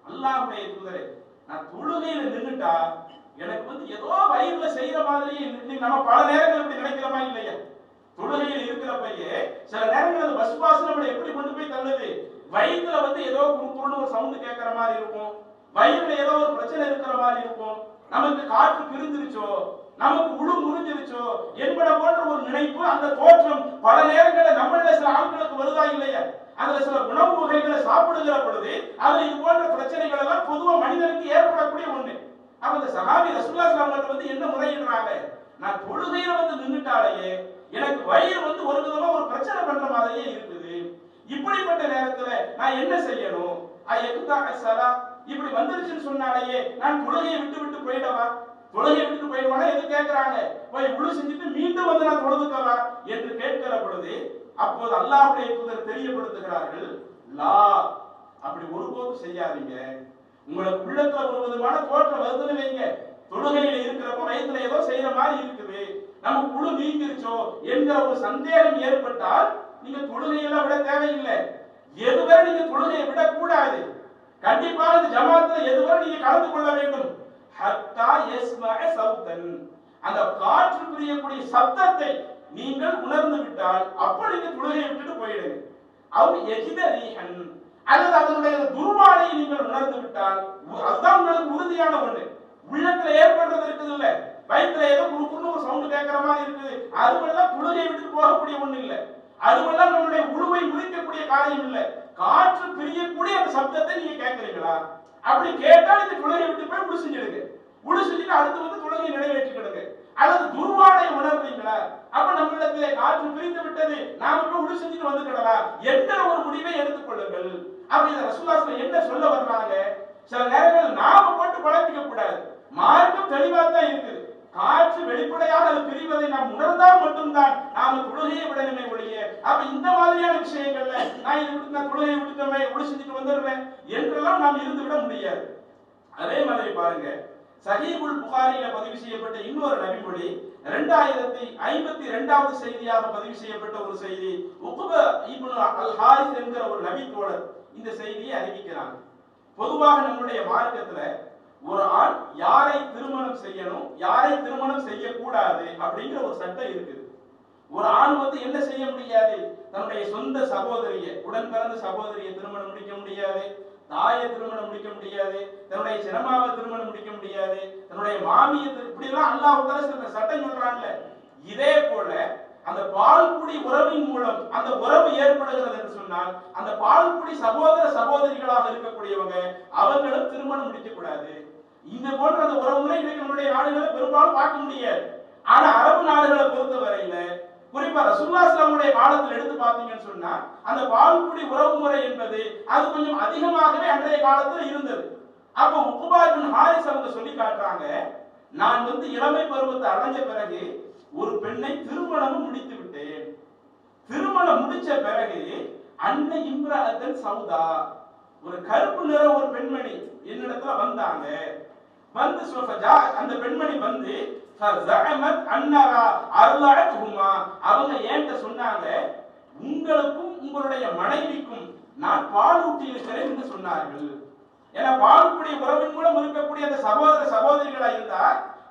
அல்லாஹ்வுடைய தூதரே நான் தொழுகையில நின்னுட்டா எனக்கு வந்து ஏதோ வயிறுல செய்யற மாதிரி நம்ம பல நேரங்கள் இப்படி நினைக்கிறோமா இல்லையா? தொழுகையில் இருக்கிறப்பயே சில நேரங்கள் அந்த பஸ் பாஸ் நம்மளை எப்படி கொண்டு போய் தள்ளுது, வயிற்றுல வந்து ஏதோ குறுக்குறுன்னு ஒரு சவுண்ட் கேட்கற மாதிரி இருக்கும், வயிறுல ஏதோ ஒரு பிரச்சனை இருக்கிற மாதிரி இருக்கும், நமக்கு காற்று பிரிந்துருச்சோ, நமக்கு உழு முறிஞ்சிருச்சோ என்பன போன்ற ஒரு நினைப்பு, அந்த தோற்றம் பல நேரங்களில் நம்மள சில ஆட்களுக்கு வருதா இல்லையா? அதுல சில உணவு வகைகளை சாப்பிடுகிற பொழுது அதுல இது போன்ற பிரச்சனைகள் எல்லாம் பொதுவா மனிதனுக்கு ஏற்படக்கூடிய ஒண்ணு. அப்ப இந்த சஹாபி ரசூலுல்லாஹி ஸல்லல்லாஹு அலைஹி வஸல்லம் வந்து என்ன முறையிடுறாங்க, நான் தொழுகையில வந்து நின்னுட்டாலேயே எனக்கு வயிறு வந்து ஒரு விதமா ஒரு பிரச்சனை பண்ற மாதிரியே இருக்குது, இப்படிப்பட்ட நேரத்துல நான் என்ன செய்யணும்? இப்படி வந்துருச்சுன்னு சொன்னாலேயே நான் தொழுகையை விட்டு விட்டு போயிடவா? தொழுகையை விட்டு போயிடுவானா எது கேட்கிறாங்க, போய் உழு செஞ்சுட்டு மீண்டும் வந்து நான் தொழுதுக்கவா என்று கேட்கிற பொழுது அப்போது அல்லாஹ்வுடைய தூதர் தெரியப்படுத்துகிறார்கள், லா, அப்படி ஒருபோதும் செய்யாதீங்க. உங்களுக்கு உள்ளத்துல ஒரு விதமான தோற்றம் வருதுன்னு வைங்க, தொழுகையில இருக்கிறப்ப வயிற்றுல ஏதோ செய்யற மாதிரி இருக்குது, நமக்கு குழு நீங்கிருச்சோ என்கிற ஒரு சந்தேகம் ஏற்பட்டால் நீங்க தொழுகையெல்லாம் விட தேவையில்லை. எதுவரை நீங்க தொழுகையை விடக்கூடாது, கண்டிப்பாக இந்த ஜமாத்துல எதுவரை நீங்க கலந்து கொள்ள வேண்டும், ஹத்தா யஸ்மஅ சௌதன், அந்த காற்று பிரியக்கூடிய சத்தத்தை நீங்கள் உணர்ந்து விட்டால் அப்ப நீங்க தொழுகையை விட்டுட்டு போயிடுங்க. அவ் யஜித ரீஹன், அல்லது அதனுடைய துர்வாடையை நீங்கள் உணர்ந்து விட்டால் அதுதான் உங்களுக்கு உறுதியான ஒண்ணு. உள்ளத்துல ஏற்படுறது இருக்குது இல்ல, வயிற்றுல ஏதோ குறுக்குன்னு ஒரு சவுண்ட் கேட்கற மாதிரி இருக்குது, அதுவெல்லாம் தொழுகையை விட்டு போகக்கூடிய ஒண்ணு இல்ல, அதுவெல்லாம் நம்மளுடைய உழுவை முறிக்கக்கூடிய காரியம் இல்ல. காற்று பிரியக்கூடிய அந்த சப்தத்தை நீங்க கேட்கறீங்களா? அப்படி கேட்டால் இந்த தொழுகையை விட்டு போய் உழு செஞ்சிடுங்க, உழு செஞ்சுட்டு அடுத்து வந்து தொழுகையை நிறைவேற்றிக்கிடுங்க. அல்லது துர்வாடை உணர்றீங்களா, அப்ப நம்மளிடத்திலே காற்று பிரிந்து விட்டது, நாம போய் உழு செஞ்சுட்டு வந்துக்கலாம் என்கிற ஒரு முடிவை எடுத்துக்கொள்ளுங்கள். அப்ப இந்த ரசூலுல்லாஹி என்ன சொல்ல வர்றாங்க, சில நேரங்கள் நாம போட்டு குழப்பிக்க கூடாது, மார்க்கம் தெளிவா தான் இருக்குது, காற்று வெளிப்படையாக அது பிரிவதை நாம் உணர்ந்தால் மட்டும்தான் நாம தொழுகையை விடணுமே ஒழிய, அப்ப இந்த மாதிரியான விஷயங்கள்ல நான் இது விட்டு நான் தொழுகையை விட்டுட்டோமே உழு செஞ்சுட்டு வந்துடுறேன் என்றெல்லாம் நாம் இருந்து விட முடியாது. அதே மாதிரி பாருங்க, சஹீஹுல் புகாரியில பதிவு செய்யப்பட்ட இன்னொரு நபிமொழி 2052வது செய்தியாக பதிவு செய்யப்பட்ட ஒரு செய்தி. உக்பா இப்னு அல் ஹாரிஸ் என்கிற ஒரு நபி தோழர் இந்த செய்தியை அறிவிக்கிறாங்க. பொதுவாக நம்முடைய மார்க்கத்துல ஒரு ஆண் யாரை திருமணம் செய்யணும், யாரை திருமணம் செய்யக்கூடாது அப்படிங்கிற ஒரு சட்டம் இருக்குது. ஒரு ஆண் வந்து என்ன செய்ய முடியாது, தன்னுடைய சொந்த சகோதரிய, உடன் பிறந்த சகோதரிய திருமணம் முடிக்க முடியாது, தாயை திருமணம் முடிக்க முடியாது, தன்னுடைய சினமாவை திருமணம் முடிக்க முடியாது, தன்னுடைய மாமியை, இப்படி எல்லாம் அல்லாஹ் தஆலா சட்டம் சொல்றான்ல. இதே போல அந்த பால்குடி உறவின் மூலம் அந்த உறவு ஏற்படுகிறது என்று சொன்னால் அந்த பால்குடி சகோதர சகோதரிகளாக இருக்கக்கூடியவங்க அவங்களும் திருமணம் முடிக்க கூடாது. இந்த போன்ற அந்த உறவுகளை இன்னைக்கு நம்முடைய நாடுகளை பெரும்பாலும் பார்க்க முடியாது. ஆனா அரபு நாடுகளை பொறுத்த வரையில குறிப்பா ரசூலுல்லாஹி ஸல்லல்லாஹு அலைஹி காலத்தில் எடுத்து பார்த்தீங்கன்னு சொன்னா அந்த பால்குடி உறவு முறை என்பது அது கொஞ்சம் அதிகமாகவே அன்றைய காலத்துல இருந்தது. அப்ப உக்பா இப்னு ஹாரிஸ் அவங்க சொல்லி காட்டுறாங்க, நான் வந்து இளமை பருவத்தை அடைஞ்ச பிறகு ஒரு பெண்ணை திருமணம் முடித்து விட்டேன். திருமணம் முடிச்ச பிறகு அன்னை இம்ராஅத்தன் சௌதா, ஒரு கருப்பு நிற ஒரு பெண்மணி என்னிடத்துல வந்தாங்க. வந்து அந்த பெண்மணி வந்து அவங்க என்கிட்ட சொன்னாங்க, உங்களுக்கும் உங்களுடைய மனைவிக்கும் நான் பால் ஊட்டி இருக்கிறேன் என்று சொன்னார்கள். ஏன்னா பால்குடி உறவின் மூலம் இருக்கக்கூடிய அந்த சகோதர சகோதரிகளா இருந்தா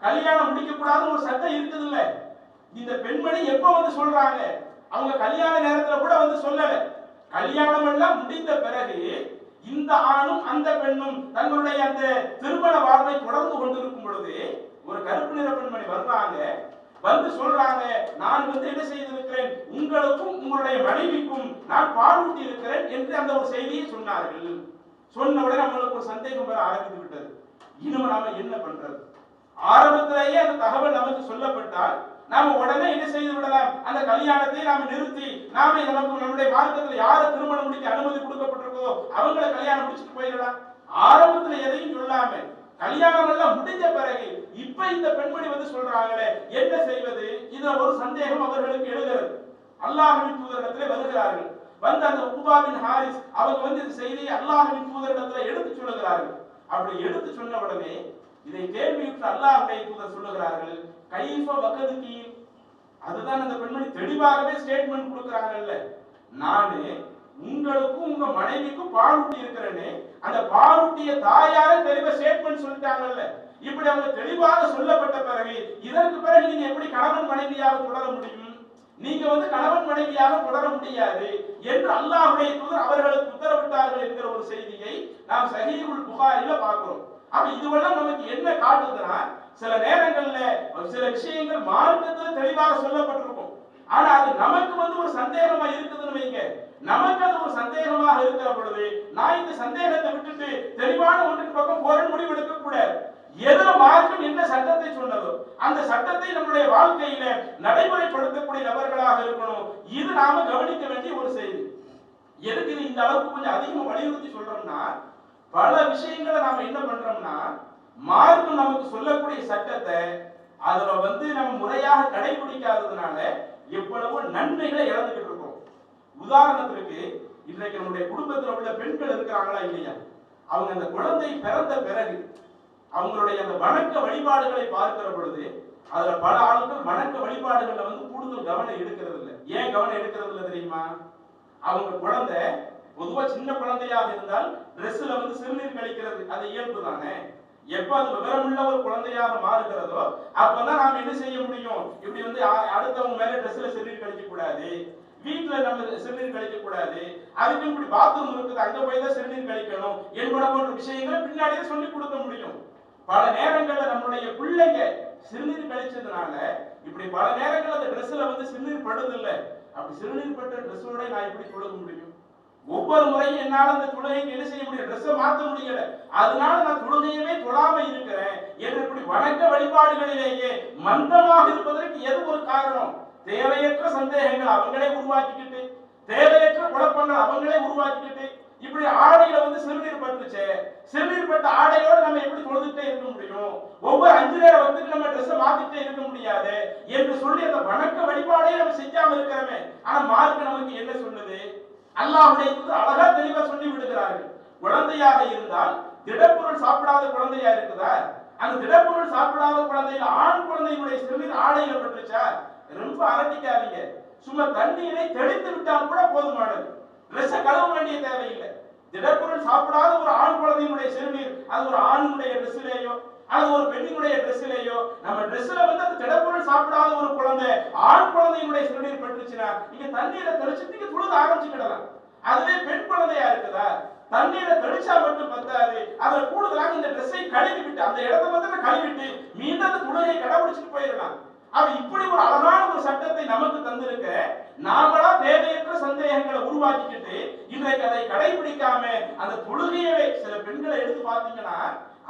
கல்யாணம் முடிக்க கூடாதுன்னு ஒரு சட்டம் இருக்குது இல்ல. இந்த பெண்மணி எப்ப வந்து சொல்றாங்க, அவங்க கல்யாண நேரத்துல கூட வந்து சொல்லல, கல்யாணம் எல்லாம் முடிந்த பிறகு இந்த ஆணும் அந்த பெண்ணும் தங்களுடைய அந்த திருமண வாழ்வை தொடர்ந்து கொண்டிருக்கும் பொழுது ஒரு கருப்பு நிற பெண்மணி வர்றாங்க, வந்து சொல்றாங்க, நான் வந்து என்ன செய்திருக்கிறேன், உங்களுக்கும் உங்களுடைய மனைவிக்கும் நான் பாலூட்டி இருக்கிறேன் என்று அந்த ஒரு செய்தியை சொன்னார்கள். சொன்ன உடனே நம்மளுக்கு ஒரு சந்தேகம் வர ஆரம்பித்து விட்டது, இனிமே நாம என்ன பண்றது? ஆரம்பத்திலேயே அந்த தகவல் நமக்கு சொல்லப்பட்டால் நாம உடனே என்ன செய்து விடலாம், அந்த கல்யாணத்தை நாம நிறுத்தி நாம நமக்கு நம்முடைய மார்க்கத்துல யாரை திருமணம் முடிக்க அனுமதி கொடுக்கப்பட்டிருக்கோ அவங்களை கல்யாணம் முடிச்சுட்டு போயிடலாம். ஆரம்பத்துல எதையும் சொல்லாம கல்யாணம் எல்லாம் முடிஞ்ச பிறகு இப்ப இந்த பெண்மணி வந்து சொல்றாங்களே என்ன செய்வது, இதுல ஒரு சந்தேகம் அவர்களுக்கு எழுகிறது. அல்லாஹ்வின் தூதரிடத்திலே வருகிறார்கள். வந்து அந்த உக்பா பின் ஹாரிஸ் அவங்க வந்து இந்த செய்தியை அல்லாஹ்வின் தூதரிடத்திலே எடுத்து சொல்லுகிறார்கள். அப்படி எடுத்து சொன்ன உடனே இதை கேள்வியுற்ற அல்லாஹ்வுடைய தூதர் சொல்லுகிறார்கள், கைஃப வகதுகி, அதுதான் அந்த பெண்மணி தெளிவாகவே ஸ்டேட்மென்ட் கொடுக்கறாங்கல்ல, நானு உங்களுக்கும் உங்க மனைவிக்கும் பால் ஊட்டி இருக்கிறேனே அந்த பாலூட்டிய தாயாரே தெளிவா ஸ்டேட்மெண்ட் சொல்லிட்டாங்கல்ல. இப்படி அவங்க தெளிவாக சொல்லப்பட்ட பிறகு இதற்கு பிறகு நீங்க எப்படி கணவன் மனைவியாக தொடர முடியும்? நீங்க கணவன் மனைவியாக தொடர முடியாது என்று அல்லாஹ்வுடைய தூதர் அவர்களுக்கு உத்தரவிட்டார்கள் என்கிற ஒரு செய்தியை நாம் சஹீஹுல் புகாரில பார்க்கிறோம். அப்ப இதுவெல்லாம் நமக்கு என்ன காட்டுதுன்னா, சில நேரங்கள்ல சில விஷயங்கள் மார்க்கத்துல தெளிவாக சொல்லப்பட்டிருக்கும். ஆனா அது நமக்கு ஒரு சந்தேகமா இருக்குதுன்னு வைங்க. நமக்கு அது ஒரு சந்தேகமாக இருக்கிற பொழுது நான் இந்த சந்தேகத்தை விட்டுட்டு தெளிவான ஒன்றின் பக்கம் போற முடிவெடுக்க கூடாது. எதுல மார்க்கம் என்ன சட்டத்தை சொன்னதோ அந்த சட்டத்தை நம்முடைய வாழ்க்கையில நடைமுறைப்படுத்தக்கூடிய நபர்களாக இருக்கணும். இது நாம கவனிக்க வேண்டிய ஒரு செய்தி. எதுக்கு இது இந்த அளவுக்கு கொஞ்சம் அதிகமா வலியுறுத்தி சொல்றோம்னா, பல விஷயங்களை நாம என்ன பண்றோம்னா, மார்க்கம் நமக்கு சொல்லக்கூடிய சட்டத்தை அதுல நம்ம முறையாக கடைபிடிக்காததுனால எவ்வளவோ நன்மைகளை இழந்துகிட்டு இருக்கோம். உதாரணத்திற்கு இன்றைக்கு நம்முடைய குடும்பத்தில் உள்ள பெண்கள் இருக்கிறாங்களா இல்லையா, அவங்க அந்த குழந்தை பிறந்த பிறகு அவங்களுடைய அந்த வணக்க வழிபாடுகளை பார்க்கிற பொழுது அதுல பல ஆட்கள் வணக்க வழிபாடுகள்ல கூடுதல் கவனம் எடுக்கிறது இல்லை. ஏன் கவனம் எடுக்கிறது இல்லை தெரியுமா? அவங்க குழந்தை பொதுவா சின்ன குழந்தையாக இருந்தால் ட்ரெஸ்ல சிறுநீர் கழிக்கிறது அது இயல்பு தானே. எப்ப அது விவரமுள்ள ஒரு குழந்தையாக மாறுகிறதோ அப்பதான் நாம என்ன செய்ய முடியும்? இப்படி அடுத்தவங்க மேல ட்ரெஸ்ல சிறுநீர் கழிக்க கூடாது, வீட்டுல நம்ம சிறுநீர் கழிக்க கூடாது, அதுக்கு இப்படி பாத்ரூம் இருக்குது அங்க போய் தான் சிறுநீர் கழிக்கணும் என்பன போன்ற விஷயங்களை பின்னாடியே சொல்லி கொடுக்க முடியும். பல நேரங்கள்ல நம்மளுடைய பிள்ளைங்க சிறுநீர் கழிச்சதுனால இப்படி பல நேரங்கள்ல அந்த ட்ரெஸ்ல சிறுநீர் படுது இல்ல. அப்படி சிறுநீர் பட்ட ட்ரெஸ்ஸோட நான் எப்படி தொழுக முடியும்? ஒவ்வொரு முறையும் என்னால அந்த தொழுகைக்கு என்ன செய்ய முடியும்? ட்ரெஸ்ஸை மாத்த முடியல, அதனால நான் தொழுகையவே தொழாம இருக்கிறேன் என்று இப்படி வணக்க வழிபாடுகளிலேயே மந்தமாக இருப்பதற்கு எது ஒரு காரணம்? தேவையற்ற சந்தேகங்கள் அவங்களே உருவாக்கிக்கிட்டு, தேவையற்ற குழப்பங்கள் அவங்களே உருவாக்கிக்கிட்டு, இப்படி ஆடையில சிறுநீர் பட்டுச்சு, சிறுநீர் பட்ட ஆடையோட நம்ம எப்படி தொழுதுட்டே இருக்க முடியும்? ஒவ்வொரு 5 நேரம் நம்ம ட்ரெஸ் மாத்திட்டே இருக்க முடியாது என்று சொல்லி அந்த வணக்க வழிபாடே நம்ம செய்யாம இருக்கிறோமே. ஆனா மார்க்கம் நமக்கு என்ன சொல்லுது? அல்லாஹ்வுடைய தூதர் அழகா தெளிவா சொல்லி விடுகிறார்கள். குழந்தையாக இருந்தால் திடப்பொருள் சாப்பிடாத குழந்தையா இருக்குதா, அந்த திடப்பொருள் சாப்பிடாத குழந்தையில ஆண் குழந்தையினுடைய சிறுநீர் ஆடையில பட்டுச்சா, ரொம்ப அரட்டிக்காதீங்க. சும்மா தண்ணீரை தெளித்து விட்டால் கூட போதுமானது, ட்ரெஸ் கழுவ வேண்டிய தேவையில்லை. திடப்பொருள் சாப்பிடாத ஒரு ஆண் குழந்தையினுடைய சிறுநீர் அது ஒரு ஆணுடைய ட்ரெஸ்ஸிலேயோ அது ஒரு பெண்ணினுடைய ட்ரெஸ்ஸிலேயோ, நம்ம ட்ரெஸ்ல அந்த திடப்பொருள் சாப்பிடாத ஒரு குழந்தை ஆண் குழந்தையினுடைய சிறுநீர் பட்டுச்சுன்னா நீங்க தண்ணீரை தெளிச்சு நீங்க தொழுக ஆரம்பிச்சுக்கிடலாம். அதுவே பெண் குழந்தையா இருக்குதா, தண்ணீரை தெளிச்சா மட்டும் பத்தாது, அதுல கூடுதலாக இந்த ட்ரெஸ்ஸை கழுவி விட்டு அந்த இடத்தை கழுவிட்டு மீண்டும் அந்த தொழுகையை கடைபிடிச்சிட்டு போயிடலாம். அப்ப இப்படி ஒரு அழகான ஒரு சட்டத்தை நமக்கு தந்திருக்க நாமளா தேவையற்ற சந்தேகங்களை உருவாக்கிக்கிட்டு இன்றைக்கு அதை கடைபிடிக்காம அந்த தொழுகையவே சில பெண்களை எடுத்து பார்த்தீங்கன்னா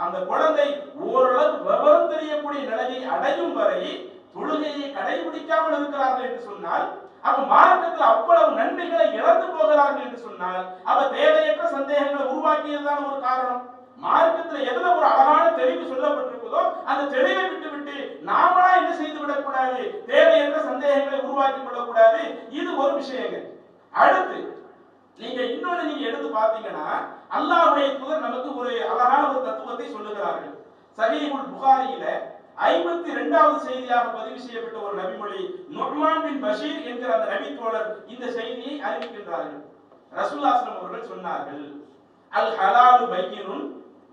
அந்த குழந்தை ஓரளவு விவரம் தெரியக்கூடிய நிலையை அடையும் வரை தொழுகையை கடைபிடிக்காமல் இருக்கிறார்கள் என்று சொன்னால், அப்ப மார்க்கத்தில் அவ்வளவு நன்மைகளை இழந்து போகிறார்கள் என்று சொன்னால், அப்ப தேவையற்ற சந்தேகங்களை உருவாக்கியதுதான் ஒரு காரணம். மார்க்கத்தில் எதுல ஒரு அழகான தெளிவு சொல்லப்பட்டிருக்குதோ அந்த தெளிவை விட்டு நாமளா என்ன செய்து விடக்கூடாது, தேவையற்ற சந்தேகங்களை உருவாக்கி கொள்ளக்கூடாது. இது ஒரு விஷயங்க. அடுத்து நீங்க இன்னொன்னு எடுத்து பாத்தீங்கன்னா, அல்லாஹ்வுடைய தூதர் நமக்கு ஒரு அழகான ஒரு தத்துவத்தை சொல்லுகிறார்கள். சஹீஹுல் புகாரியில 52வது செய்தியாக பதிவு செய்யப்பட்ட ஒரு நபிமொழி, நுஅ்மான் பின் பஷீர் என்கிற அந்த நபி தோழர் இந்த செய்தியை அறிவிக்கின்றார்கள். ரசூலுல்லாஹி ஸல்லல்லாஹு அலைஹி வஸல்லம் அவர்கள் சொன்னார்கள், அல் ஹலாலு பையினுன்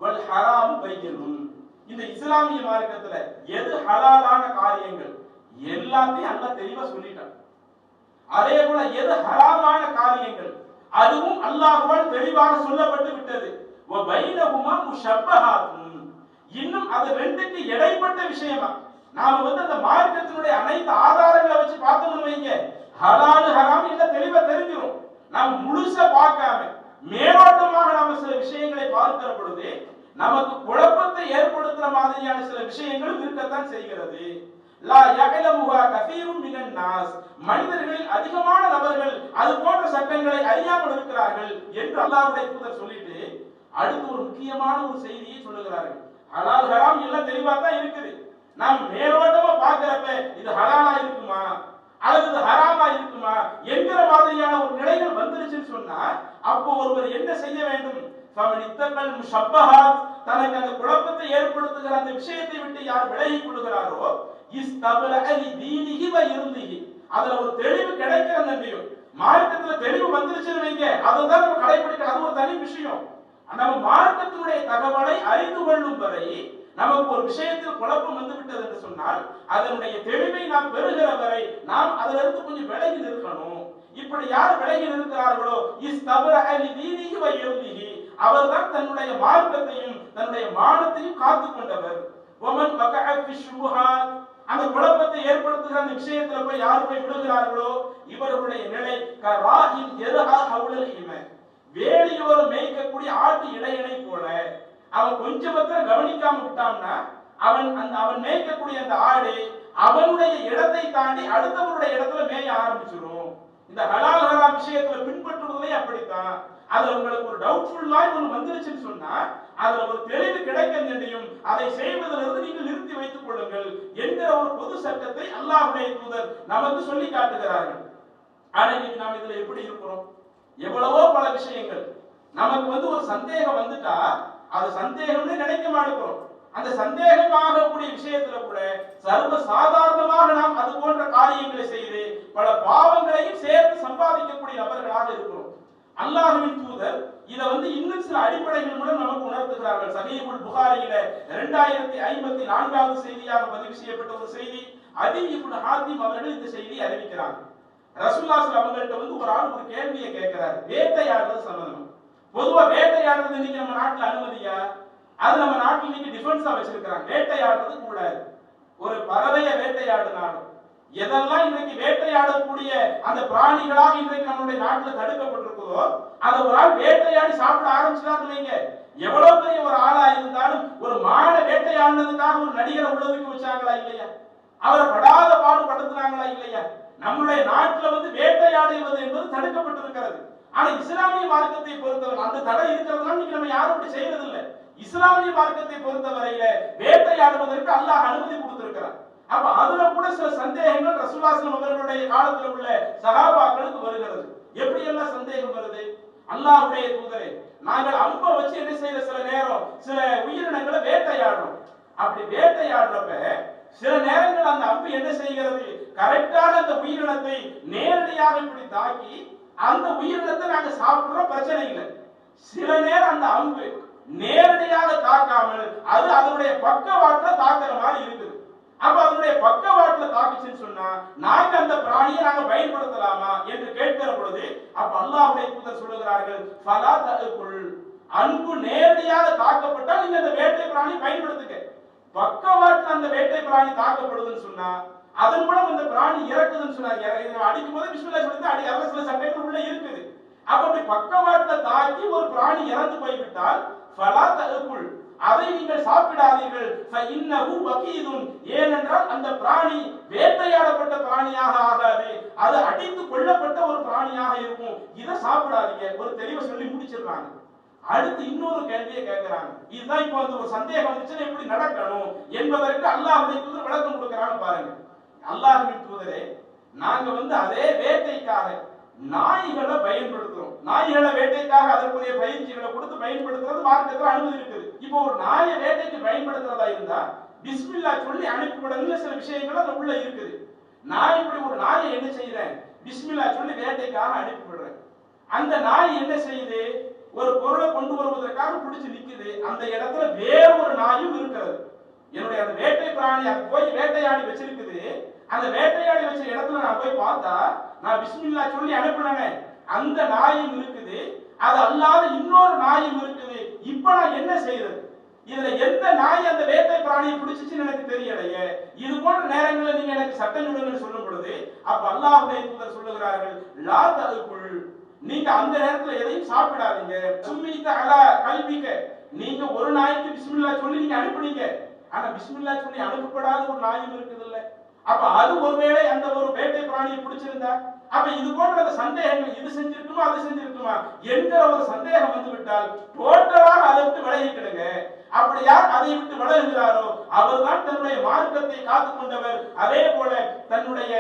வல் ஹராமு பையினுன். இந்த இஸ்லாமிய மார்க்கத்துல எது ஹலாலான காரியங்கள் எல்லாத்தையும் அல்லாஹ் தெளிவா சொல்லிட்டான். அதே போல எது ஹராமான காரியங்கள் அதுவும் அல்லாஹ்வால் தெளிவாக சொல்லப்பட்டு விட்டது. வ பைனஹுமா முஷப்பஹாத்துன். இன்னும் அது ரெண்டுக்கு இடைப்பட்ட விஷயமா நாம அந்த மார்க்கத்தினுடைய அனைத்து ஆதாரங்களை வச்சு பார்த்தோம்னு வைங்க, ஹலால் ஹராம் இல்ல தெளிவா தெரிஞ்சிரும். நாம் முழுசா பார்க்காம மேலோட்டமாக நாம சில விஷயங்களை பார்க்கிற பொழுது நமக்கு குழப்பத்தை ஏற்படுத்துற மாதிரியான சில விஷயங்களும் இருக்கத்தான் செய்கிறது. லா யஅலமுஹா கஸீரும் மினன் நாஸ். மனிதர்களில் அதிகமான நபர்கள் அது போன்ற சட்டங்களை அறியாமல் இருக்கிறார்கள் என்று அல்லாஹ்வுடைய தூதர் சொல்லிட்டு அடுத்து ஒரு முக்கியமான ஒரு செய்தியை சொல்லுகிறார்கள். ஹலால் ஹராம் எல்லாம் தெளிவா தான் இருக்குது. நாம் மேலோட்டமா பார்க்கிறப்ப இது ஹலாலா இருக்குமா அல்லது இது ஹராமா இருக்குமா என்கிற மாதிரியான ஒரு நிலைகள் வந்துருச்சுன்னு சொன்னா, அப்போ ஒருவர் என்ன செய்ய வேண்டும்? ஃபமனித்தகல் முஷப்பஹாத். தனக்கு அந்த குழப்பத்தை ஏற்படுத்துகிற அந்த விஷயத்தை விட்டு யார் விலகிக் கொள்கிறாரோ, இஸ்தபரஅ லீனிஹி வ இர்திஹி. அதுல ஒரு தெளிவு கிடைக்கிற நம்பியும் மார்க்கத்துல தெளிவு வந்துருச்சுன்னு வைங்க, அதுதான் நம்ம கடைபிடிக்கணும். அது ஒரு தனி விஷயம். நம்ம மார்க்கத்தினுடைய தகவலை அறிந்து கொள்ளும் வரை நமக்கு ஒரு விஷயத்தில் குழப்பம் வந்து விட்டது என்று சொன்னால் அதனுடைய தெளிவை நாம் பெறுகிற வரை நாம் அதிலிருந்து கொஞ்சம் விலகி நிற்கணும். இப்படி யார் விலகி நிற்கிறார்களோ அவர்தான் தன்னுடைய மார்க்கத்தையும் தன்னுடைய மானத்தையும் காத்துக் கொண்டவர். அந்த குழப்பத்தை ஏற்படுத்துகிற அந்த விஷயத்துல போய் யார் போய் விடுகிறார்களோ இவர்களுடைய நிலை வேலியோரம் மேய்க்கக்கூடிய ஆட்டு இடையனை போல. அவன் கொஞ்சம் கவனிக்காம விட்டான்னா அவன் மேய்க்கக்கூடிய அந்த ஆடு அவனுடைய இடத்தை தாண்டி அடுத்தவனுடைய இடத்துல மேய ஆரம்பிச்சிடும். இந்த ஹலால் ஹராம் விஷயத்துல பின்பற்றுவதே அப்படித்தான். அதுல உங்களுக்கு ஒரு டவுட்ஃபுல் மாதிரி ஒன்று வந்துருச்சுன்னு சொன்னா அதுல ஒரு தெளிவு கிடைக்கும். அதை செய்வதிலிருந்து நீங்கள் நிறுத்தி வைத்துக் கொள்ளுங்கள் என்கிற ஒரு பொது சட்டத்தை அல்லாஹ்வுடைய தூதர் நமக்கு சொல்லி காட்டுகிறார்கள். ஆனா இன்னைக்கு நாம் இதுல எப்படி இருக்கிறோம்? எவ்வளவோ பல விஷயங்கள் நமக்கு ஒரு சந்தேகம் வந்துட்டா அது சந்தேகம்னு நினைக்க மாட்டோம். அந்த சந்தேகம் ஆகக்கூடிய விஷயத்துல கூட சர்வ சாதாரணமாக நாம் அது போன்ற காரியங்களை செய்து பல பாவங்களையும் சேர்த்து சம்பாதிக்கக்கூடிய நபர்களாக இருக்கிறோம். அல்லாஹ்வின் தூதர் இத இன்னும் சில அடிப்படைகள் மூலம் நமக்கு உணர்த்துகிறார்கள். சஹீஹுல் புகாரியில 2054வது செய்தியாக பதிவு செய்யப்பட்ட ஒரு செய்தி. அதி இப்னு ஹாத்திம் அவர்கள் இந்த செய்தியை அறிவிக்கிறாங்க. ரசூலுல்லாஹி ஸல்லல்லாஹு அலைஹி வஸல்லம் ஒரு ஆள் ஒரு கேள்வியை கேட்கிறார். வேட்டையாடுறது சம்பந்தமா. பொதுவா வேட்டையாடுறது இன்னைக்கு நம்ம நாட்டுல அனுமதியா? அது நம்ம நாட்டில் இன்னைக்கு டிஃபென்ஸா வச்சிருக்காங்க. வேட்டையாடுறது கூடாது. ஒரு பறவையை வேட்டையாடினாலும் எதெல்லாம் இன்றைக்கு வேட்டையாடக்கூடிய அந்த பிராணிகளாக இன்றைக்கு நம்மளுடைய நாட்டில் தடுக்கப்பட்டிருக்கிறதோ அதை ஒரு ஆள் வேட்டையாடி சாப்பிட ஆரம்பிச்சுட்டாருன்னு வைங்க, எவ்வளவு பெரிய ஒரு ஆளா இருந்தாலும் ஒரு மாடை வேட்டையாடினதுக்காக ஒரு நடிகரை உள்ளதுக்கு வச்சாங்களா இல்லையா? அவரை படாத பாடுபடுத்தினாங்களா இல்லையா? நம்முடைய நாட்டில் வேட்டையாடுவது என்பது தடுக்கப்பட்டிருக்கிறது. ஆனா இஸ்லாமிய மார்க்கத்தை பொறுத்தவரை அந்த தடை இருக்கிறதுனால இன்னைக்கு நம்ம யாரும் அப்படி செய்யறது இல்லை. இஸ்லாமிய மார்க்கத்தை பொறுத்தவரையில வேட்டையாடுவதற்கு அல்லாஹ் அனுமதி கொடுத்திருக்கிறார். அப்ப அதுல கூட சில சந்தேகங்கள் ரசூலுல்லாஹி ஸல்லல்லாஹு அலைஹி வஸல்லம் அவர்களுடைய காலத்துல உள்ள சஹாபாக்களுக்கு வருகிறது. எப்படி எல்லாம் சந்தேகம் வருது? அல்லாஹ்வுடைய தூதரே, நாங்கள் அம்பை வச்சு என்ன செய்யற சில நேரம் சில உயிரினங்களை வேட்டையாடுறோம். அப்படி வேட்டையாடுறப்ப சில நேரங்கள் அந்த அம்பு என்ன செய்கிறது? கரெக்டாக அந்த உயிரினத்தை நேரடியாக இப்படி தாக்கி அந்த உயிரினத்தை நாங்க சாப்பிடுறோம், பிரச்சனை இல்லை. சில நேரம் அந்த அம்பு நேரடியாக தாக்காமல் அது அதனுடைய பக்கவாட்டுல தாக்குற மாதிரி இருக்குது. அப்ப அதனுடைய பக்கவாட்டுல தாக்குச்சுன்னு சொன்னா நாங்க அந்த பிராணியை நாங்க பயன்படுத்தலாமா என்று கேட்கிற பொழுது அப்ப அல்லாஹ்வுடைய தூதர் சொல்லுகிறார்கள், ஃபலா தஅகுல், அன்பு நேரடியாக தாக்கப்பட்டால் நீங்க அந்த வேட்டை பிராணி பயன்படுத்துங்க. பக்கவாட்டுல அந்த வேட்டை பிராணி தாக்கப்படுதுன்னு சொன்னா அதன் மூலம் அந்த பிராணி இறக்குதுன்னு சொன்னாங்க. அடிக்கும் போது பிஸ்மில்லாஹ் சொல்லி அடி அரசு சில சட்டங்கள் உள்ள இருக்குது. அப்ப அப்படி பக்கவாட்டுல தாக்கி ஒரு பிராணி இறந்து போய்விட்டால் ஃபலா தஅகுல், அதை நீங்கள் சாப்பிடாதீர்கள். ஃபஇன்னஹு வகீதுன், ஏனென்றால் அந்த பிராணி வேட்டையாடப்பட்ட பிராணியாக ஆகாது, அது அடித்து கொல்லப்பட்ட ஒரு பிராணியாக இருக்கும். இதை சாப்பிடாதீங்க. ஒரு தெளிவை சொல்லி முடிச்சிடுறாங்க. அடுத்து இன்னொரு கேள்வியை கேட்கிறாங்க. இதுதான் இப்போ அந்த ஒரு சந்தேகம் வந்துச்சுன்னா எப்படி நடக்கணும் என்பதற்கு அல்லாஹ்வுடைய தூதர் விளக்கம் கொடுக்கறாங்க. பாருங்க, அல்லாஹ்வின் தூதரே, நாங்க அதே வேட்டைக்காக நாய்களை பயன்படுத்துறோம். நாய்களை வேட்டைக்காக அதற்குரிய பயிற்சிகளை கொடுத்து பயன்படுத்துறது மார்க்கத்தில் அனுமதி இருக்குது. இப்போ ஒரு நாயை வேட்டைக்கு பயன்படுத்துறதா இருந்தா பிஸ்மில்லாஹ் சொல்லி அனுப்பிவிடணும்னு சில விஷயங்கள் அது உள்ள இருக்குது. நான் இப்படி ஒரு நாயை என்ன செய்யறேன்? பிஸ்மில்லாஹ் சொல்லி வேட்டைக்காக அனுப்பிவிடுறேன். அந்த நாய் என்ன செய்யுது? ஒரு பொருளை கொண்டு வருவதற்காக பிடிச்சு நிக்குது. அந்த இடத்துல வேற ஒரு நாயும் இருக்கிறது. என்னுடைய அந்த வேட்டை பிராணி அது போய் வேட்டையாடி வச்சிருக்குது. அந்த வேட்டையாடி வச்ச இடத்துல நான் போய் பார்த்தா நான் பிஸ்மில்லாஹ் சொல்லி அனுப்பினேன், அந்த நாயும் இருக்குது, அது அல்லாத இன்னொரு நாயும் இருக்குது. இப்ப நான் என்ன செய்யறது? இதுல எந்த நாய் அந்த வேட்டை பிராணியை பிடிச்சிச்சுன்னு எனக்கு தெரியலையே. இது போன்ற நேரங்களில் நீங்க எனக்கு சட்டம் சொல்லுங்கன்னு சொல்லும் பொழுது அப்ப அல்லாஹ்வுடைய தூதர் சொல்லுகிறார்கள், லா தஅகுல், நீங்க அந்த நேரத்துல எதையும் சாப்பிடாதீங்க. சும்மித அலா கல்பிக, நீங்க ஒரு நாய்க்கு பிஸ்மில்லாஹ் சொல்லி நீங்க அனுப்புனீங்க, ஆனா பிஸ்மில்லாஹ் சொல்லி அனுப்பப்படாத ஒரு நாயும் இருக்குது இல்ல. அப்ப அது ஒருவேளை அந்த ஒரு வேட்டை பிராணியை பிடிச்சிருந்தா அப்ப இது போன்ற அந்த சந்தேகங்கள் இது செஞ்சிருக்குமா அது செஞ்சிருக்குமா என்கிற ஒரு சந்தேகம் வந்து விட்டால் டோட்டலாக அதை விட்டு விலகிக்கிடுங்க. அப்படி யார் அதை விட்டு விலகுகிறாரோ அவர்தான் தன்னுடைய மார்க்கத்தை காத்துக் கொண்டவர், அதே போல தன்னுடைய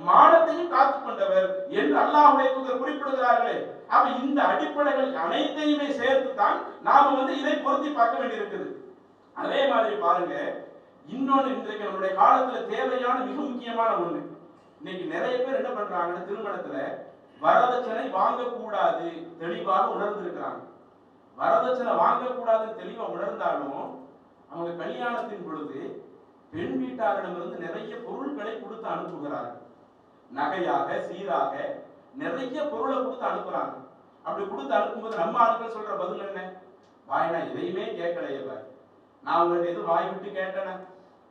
மானத்தையும் காத்துக் கொண்டவர் என்று அல்லாஹ்வுடைய தூதர் குறிப்பிடுகிறார்களே. அப்ப இந்த அடிப்படைகள் அனைத்தையுமே சேர்த்து தான் நாம இதை பொருத்தி பார்க்க வேண்டியிருக்குது. அதே மாதிரி பாருங்க, இன்னொன்று இன்றைக்கு நம்முடைய காலத்துல தேவையான மிக முக்கியமான ஒண்ணு. இன்னைக்கு நிறைய பேர் என்ன பண்றாங்க? திருமணத்துல வரதட்சணை வாங்க கூடாது தெளிவாக உணர்ந்திருக்கிறாங்க. வரதட்சணை வாங்கக்கூடாதுன்னு தெளிவா உணர்ந்தாலும் அவங்க கல்யாணத்தின் பொழுது பெண் வீட்டாரிடமிருந்து நிறைய பொருட்களை கொடுத்து அனுப்புகிறார்கள். நகையாக சீராக நிறைய பொருளை கொடுத்து அனுப்புறாங்க. அப்படி கொடுத்து அனுப்பும்போது நம்ம ஆட்கள் சொல்ற பதில் என்ன? வாய் நான் எதையுமே கேட்கலையே பாரு, நான் உங்கள்கிட்ட எதுவும் வாய் விட்டு கேட்டேன?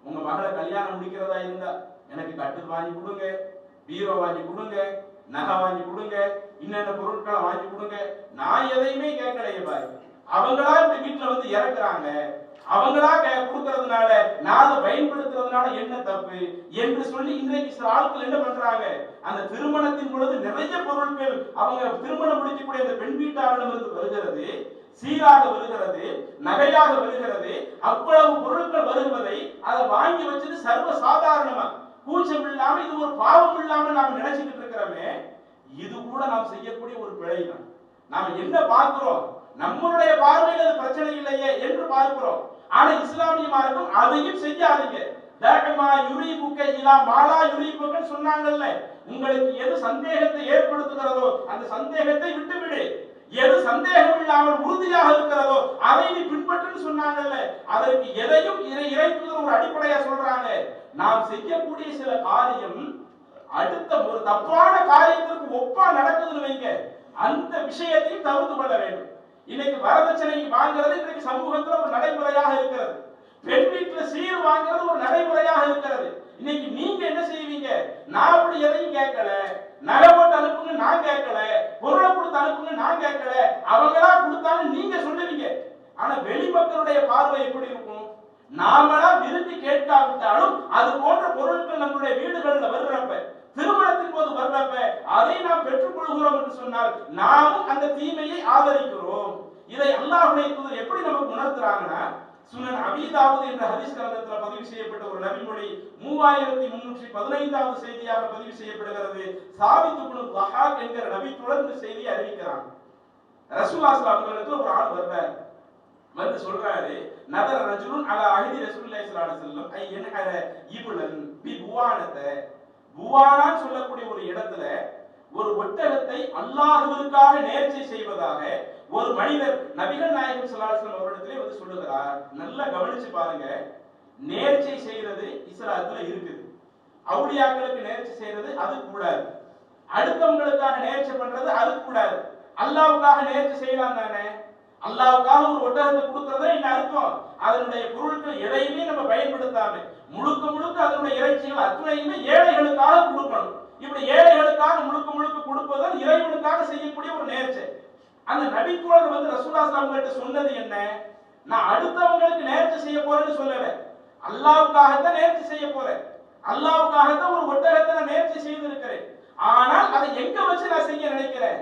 உங்க மகளை கல்யாணம் முடிக்கிறதா இருந்தா எனக்கு கட்டில் வாங்கி கொடுங்க, பீரோ வாங்கி கொடுங்க, நகை வாங்கி கொடுங்க, இன்னென்ன பொருட்களை வாங்கி கொடுங்க, நான் எதையுமே கேட்கலையே பாரு. அவங்களா இந்த வீட்டுல வந்து இறக்குறாங்க, அவங்களா கொடுக்கறதுனால நான் அதை பயன்படுத்துறதுனால என்ன தப்பு என்று சொல்லி இன்றைக்கு சில ஆட்கள் என்ன பண்றாங்க, அந்த திருமணத்தின் பொழுது நிறைய பொருட்கள் அவங்க திருமணம் முடிக்கக்கூடிய அந்த பெண் வீட்டாரிடமிருந்து வருகிறது, சீராக வருகிறது, நகையாக வருகிறது, அவ்வளவு பொருட்கள் வருவதை அதை வாங்கி வச்சது சர்வ சாதாரணமா கூச்சம் இல்லாம இது ஒரு பாவம் இல்லாம நாம நினைச்சுக்கிட்டு இருக்கிறோமே. இது கூட நாம் செய்யக்கூடிய ஒரு பிழைதான். நாம என்ன பார்க்கிறோம், நம்மளுடைய பார்வையில் அது பிரச்சனை இல்லையே என்று பார்க்கிறோம். ஆனா இஸ்லாமிய மார்க்கம் அதையும் செய்யாதீங்க. தகமா யுரிபுக்க இலா மாலா யுரிபுக்கன்னு சொன்னாங்கல்ல, உங்களுக்கு எது சந்தேகத்தை ஏற்படுத்துகிறதோ அந்த சந்தேகத்தை விட்டுவிடு, எது சந்தேகம் இல்லாமல் உறுதியாக இருக்கிறதோ அதை நீ பின்பற்றுன்னு சொன்னாங்கல்ல. அதற்கு எதையும் இறைத்துகிற ஒரு அடிப்படையா சொல்றாங்க. நாம் செய்யக்கூடிய சில காரியம் அடுத்த ஒரு தப்பான காரியத்திற்கு ஒப்பா நடக்குதுன்னு வைங்க, அந்த விஷயத்தையும் தவிர்த்து கொள்ள வேண்டும். இன்னைக்கு வரதட்சணை வாங்குறது இன்னைக்கு சமூகத்துல ஒரு நடைமுறையாக இருக்கிறது. பெண் வீட்டுல சீர் வாங்குறது ஒரு நடைமுறையாக இருக்கிறது. இன்னைக்கு நீங்க என்ன செய்வீங்க, நான் அப்படி எதையும் கேட்கல, நகை போட்டு அனுப்புங்க நான் கேட்கல, பொருளை கொடுத்து அனுப்புங்க நான் கேட்கல, அவங்களா கொடுத்தாலும் நீங்க சொல்லுவீங்க. ஆனா வெளி மக்களுடைய பார்வை எப்படி இருக்கும், நாமளா விரும்பி கேட்காவிட்டாலும் அது போன்ற பொருட்கள் நம்முடைய வீடுகள்ல வருகிறப்ப, திருமணத்தின் போது வர்றப்ப அதை நாம் பெற்றுக் கொள்கிறோம் என்று சொன்னால் நாமும் அந்த தீமையை ஆதரிக்கிறோம். இதை அல்லாஹ்வுடைய தூதர் எப்படி நமக்கு உணர்த்துறாங்கன்னா, சுனன் அபீ தாவூத் என்ற ஹதீஸ் கிரந்தத்தில் பதிவு செய்யப்பட்ட ஒரு நபிமொழி 3315வது செய்தியாக பதிவு செய்யப்படுகிறது. சாபித் இப்னு வஹாக் என்கிற நபி தொடர்ந்து செய்தியை அறிவிக்கிறாங்க. ரசூலுல்லாஹி ஸல்லல்லாஹு அலைஹி வஸல்லம் ஒரு ஆள் வர்றார், வந்து சொல்றாரு, நதர ரஜுலுன் அலா அஹ்தி ரசூலுல்லாஹி ஸல்லல்லாஹு அலைஹி வஸல்லம் ஐ யன்ஹர இப்லன் பி புவானத. புவானான்னு சொல்லக்கூடிய ஒரு இடத்துல ஒரு ஒட்டகத்தை அல்லாஹ்விற்காக நேர்ச்சை செய்வதாக ஒரு மனிதர் நபிகள் நாயகம் ஸல்லல்லாஹு அலைஹி வஸல்லம் அவரிடத்திலே வந்து சொல்லுகிறார். நல்லா கவனிச்சு பாருங்க, நேர்ச்சை செய்யறது இஸ்லாத்துல இருக்குது. அவுலியாக்களுக்கு நேர்ச்சை செய்யறது அது கூடாது, அடுத்தவங்களுக்காக நேர்ச்சை பண்றது அது கூடாது. அல்லாஹ்வுக்காக நேர்ச்சை செய்யலாம் தானே? அல்லாஹ்வுக்காக ஒரு ஒட்டகத்தை கொடுக்கறதே என்ன அர்த்தம், அதனுடைய பொருட்கள் எதையுமே நம்ம பயன்படுத்தாம முழுக்க முழுக்க அதனுடைய இறைச்சிகள் அத்துணையுமே ஏழைகளுக்காக கொடுக்கணும். இப்படி ஏழைகளுக்காக முழுக்க முழுக்க கொடுப்பதுதான் இறைவனுக்காக செய்யக்கூடிய ஒரு நேர்ச்சை. அந்த நபித்தோழர் வந்து ரசூலுல்லாஹி ஸல்லல்லாஹு அலைஹி வஸல்லம் சொன்னது என்ன, நான் அடுத்தவங்களுக்கு நேர்ச்சை செய்ய போறேன்னு சொல்லல, அல்லாஹ்வுக்காகத்தான் நேர்ச்சை செய்ய போறேன், அல்லாஹ்வுக்காகத்தான் ஒரு ஒட்டகத்தை நான் நேர்ச்சை செய்திருக்கிறேன். ஆனால் அதை எங்க வச்சு நான் செய்ய நினைக்கிறேன்,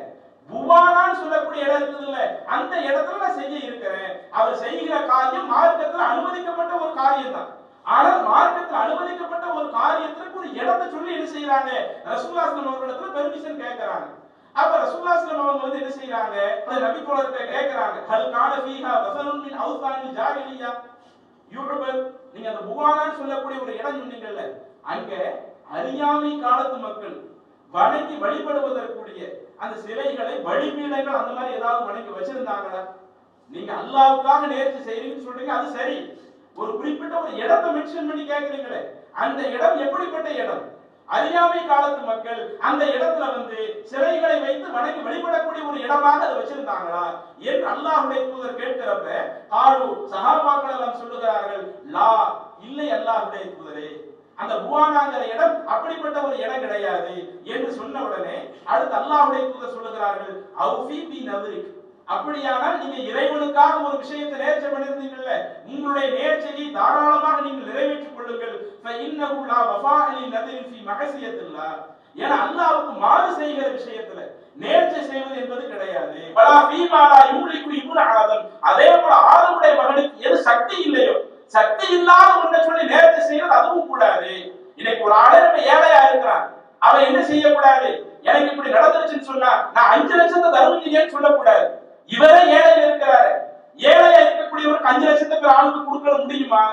புவானான்னு சொல்லக்கூடிய இடம் இருக்குது இல்ல, அந்த இடத்துல நான் செய்ய இருக்கிறேன். அவர் செய்கிற காரியம் மார்க்கத்தில் அனுமதிக்கப்பட்ட ஒரு காரியம் தான். ஆனால் மார்க்கத்தில் அனுமதிக்கப்பட்ட ஒரு காரியத்திற்கு ஒரு இடத்தை சொல்லி என்ன செய்யறாங்க, ரசூலுல்லாஹி ஸல்லல்லாஹு அலைஹி வஸல்லம் பெர்மிஷன் கேட்கறாங்க. அப்ப ரசூலுல்லாஹி ஸல்லல்லாஹு அலைஹி வஸல்லம் அவங்க வந்து என்ன செய்யறாங்க, அந்த நபி தோழர்கிட்ட கேட்கறாங்க, ஹல் கான ஃபீஹா வஸனுன் மின் அவ்சானில் ஜாஹிலியா யுபத். நீங்க அந்த புவானான்னு சொல்லக்கூடிய ஒரு இடம் சொன்னீங்கல்ல, அங்க அறியாமை காலத்து மக்கள் வணங்கி வழிபடுவதற்குரிய அந்த சிலைகளை வழிபீடங்கள் அந்த மாதிரி ஏதாவது வணங்கி வச்சிருந்தாங்களா? நீங்க அல்லாஹ்வுக்காக நேர்ச்சி செய்றீங்கன்னு சொல்றீங்க, அது சரி. ஒரு குறிப்பிட்ட ஒரு இடத்தை மென்ஷன் பண்ணி கேக்குறீங்களே, அந்த இடம் எப்படிப்பட்ட இடம்? அறியாமை காலத்து மக்கள் அந்த இடத்துல வந்து சிலைகளை வைத்து வணங்கி வழிபடக்கூடிய ஒரு இடமாக அதை வச்சிருந்தாங்களா என்று அல்லாஹ்வுடைய தூதர் கேட்கிறப்ப ஆளு சஹாபாக்கள் எல்லாம் சொல்லுகிறார்கள், லா, இல்லை அல்லாஹ்வுடைய தூதரே, அந்த புவானாங்கிற இடம் அப்படிப்பட்ட ஒரு இடம் கிடையாது என்று சொன்ன உடனே அடுத்து அல்லாஹ்வுடைய தூதர் சொல்லுகிறார்கள், அவ்ஃபி பி நத்ரிக், அப்படியானால் நீங்க இறைவனுக்காக ஒரு விஷயத்தை நேர்ச்சை பண்ணிருந்தீங்கல்ல, உங்களுடைய நேர்ச்சையை தாராளமாக நீங்கள் நிறைவேற்றிக் கொள்ளுங்கள். ஃபஇன்னஹு லா வஃபாஅ லி நத்ரின் ஃபீ மஅசியத்தில்லாஹ், ஏனா அல்லாஹ்வுக்கு மாறு செய்கிற விஷயத்துல நேர்ச்சை செய்வது என்பது கிடையாது. வலா ஃபீமா லா யும்லிகு இப்னு ஆதம், அதே போல ஆதமுடைய மகனுக்கு எது சக்தி இல்லையோ, சக்தி இல்லாத ஒன்றை சொல்லி நேர்ச்சை செய்வது அதுவும் கூடாது. இன்னைக்கு ஒரு ஆளே நம்ம ஏழையா இருக்கிறான், அவன் என்ன செய்யக்கூடாது, எனக்கு இப்படி நடந்துருச்சுன்னு சொன்னா நான் 5 லட்சத்தை தருவீங்கன்னு சொல்லக்கூடாது. இவரே ஏழையா இருக்கிறாரு, ஏழையா இருக்கக்கூடியவருக்கு 5 லட்சத்துக்கு ஆளுக்கு கொடுக்க முடியுமா?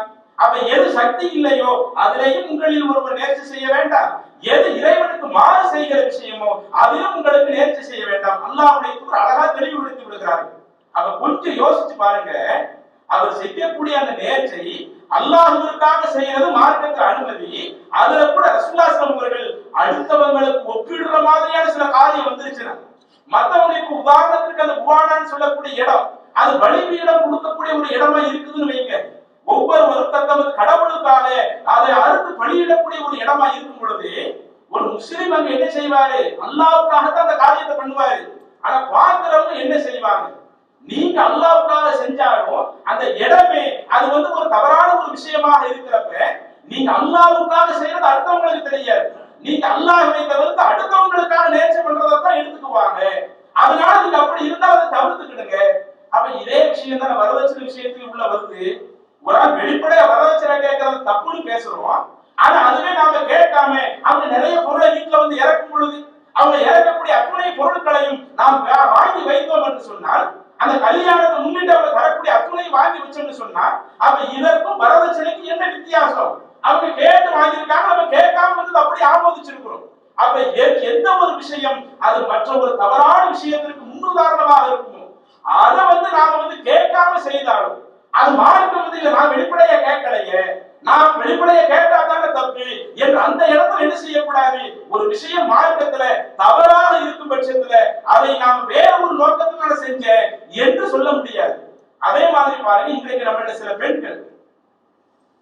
அப்ப எது சக்தி இல்லையோ அதிலேயும் உங்களில் ஒருவர் நேர்ச்சி செய்ய வேண்டாம். எது இறைவனுக்கு மாறு செய்கிற விஷயமோ அதிலும் உங்களுக்கு நேர்ச்சி செய்ய வேண்டாம். அல்லாஹ்வுடைய தூதர் அழகா தெளிவுபடுத்தி விடுகிறார்கள். அப்ப கொஞ்சம் யோசிச்சு பாருங்க, அவர் செய்யக்கூடிய அந்த நேர்ச்சை அல்லாஹ்விற்காக செய்யறது மார்க்கத்தில் அனுமதி. அதுல கூட ரசூலுல்லாஹி ஸல்லல்லாஹு அலைஹி அவர்கள் அடுத்தவங்களுக்கு ஒப்பிடுற மாதிரியான சில காரியம் வந்துருச்சுன்னா, மத்தவங்க இப்ப உதாரணத்துக்கு அந்த புவானான்னு சொல்லக்கூடிய இடம் அது பலிபீடம் கொடுக்கக்கூடிய ஒரு இடமா இருக்குதுன்னு வைங்க. ஒவ்வொருவரும் தத்தமது கடவுளுக்காக அதை அறுத்து பலியிடக்கூடிய ஒரு இடமா இருக்கும் பொழுது ஒரு முஸ்லிம் அங்க என்ன செய்வாரு? அல்லாஹ்வுக்காக தான் அந்த காரியத்தை பண்ணுவாரு. ஆனா பார்க்கிறவங்க என்ன செய்வாங்க? நீங்க அல்லாஹ்வுக்காக செஞ்சாலும் அந்த இடமே அது வந்து ஒரு தவறான ஒரு விஷயமாக இருக்கிறப்ப நீங்க அல்லாஹ்வுக்காக செய்யறது அடுத்தவங்களுக்கு தெரியாது. நீங்க அல்லாஹ்வை தவிர்த்து அடுத்தவங்களுக்காக நேர்ச்சை பண்றதை தான் எடுத்துக்குவாங்க. அதனால நீங்க அப்படி இருந்தா அதை தவிர்த்துக்கிடுங்க. அப்ப இதே விஷயம் தான் வரதட்சணை விஷயத்துக்கு உள்ள வருது. ஒரு ஆள் வெளிப்படையா வரதட்சணை கேட்கறது தப்புன்னு பேசுறோம். ஆனா அதுவே நாம கேட்காம அவங்க நிறைய பொருளை வீட்டுல வந்து இறக்கும் பொழுது அவங்க இறக்கக்கூடிய அத்துணை பொருட்களையும் நாம் வாங்கி வைத்தோம் என்று சொன்னால், அந்த கல்யாணத்தை முன்னிட்டு அவங்க தரக்கூடிய அத்துணை வாங்கி வச்சோம்னு சொன்னா, அப்ப இதற்கும் வரதட்சணைக்கு என்ன வித்தியாசம்? அவங்க கேட்டு வாங்கியிருக்காங்க, நம்ம கேட்காம வந்து அப்படி ஆமோதிச்சிருக்கிறோம். அப்ப எந்த ஒரு விஷயம் அது மற்ற ஒரு தவறான விஷயத்திற்கு முன்னுதாரணமாக இருக்குமோ அதை வந்து நாம வந்து கேட்காம செய்தாலும் அது மார்க்கம் வந்து இல்ல, நான் வெளிப்படையா கேட்கலையே, நான் வெளிப்படையா கேட்டா தானே தப்பு என்று அந்த இடத்துல என்ன செய்யக்கூடாது? ஒரு விஷயம் மார்க்கத்துல தவறாக இருக்கும் பட்சத்துல அதை நாம் வேற ஒரு நோக்கத்தினால செஞ்ச என்று சொல்ல முடியாது. அதே மாதிரி பாருங்க, இன்றைக்கு நம்ம சில பெண்கள்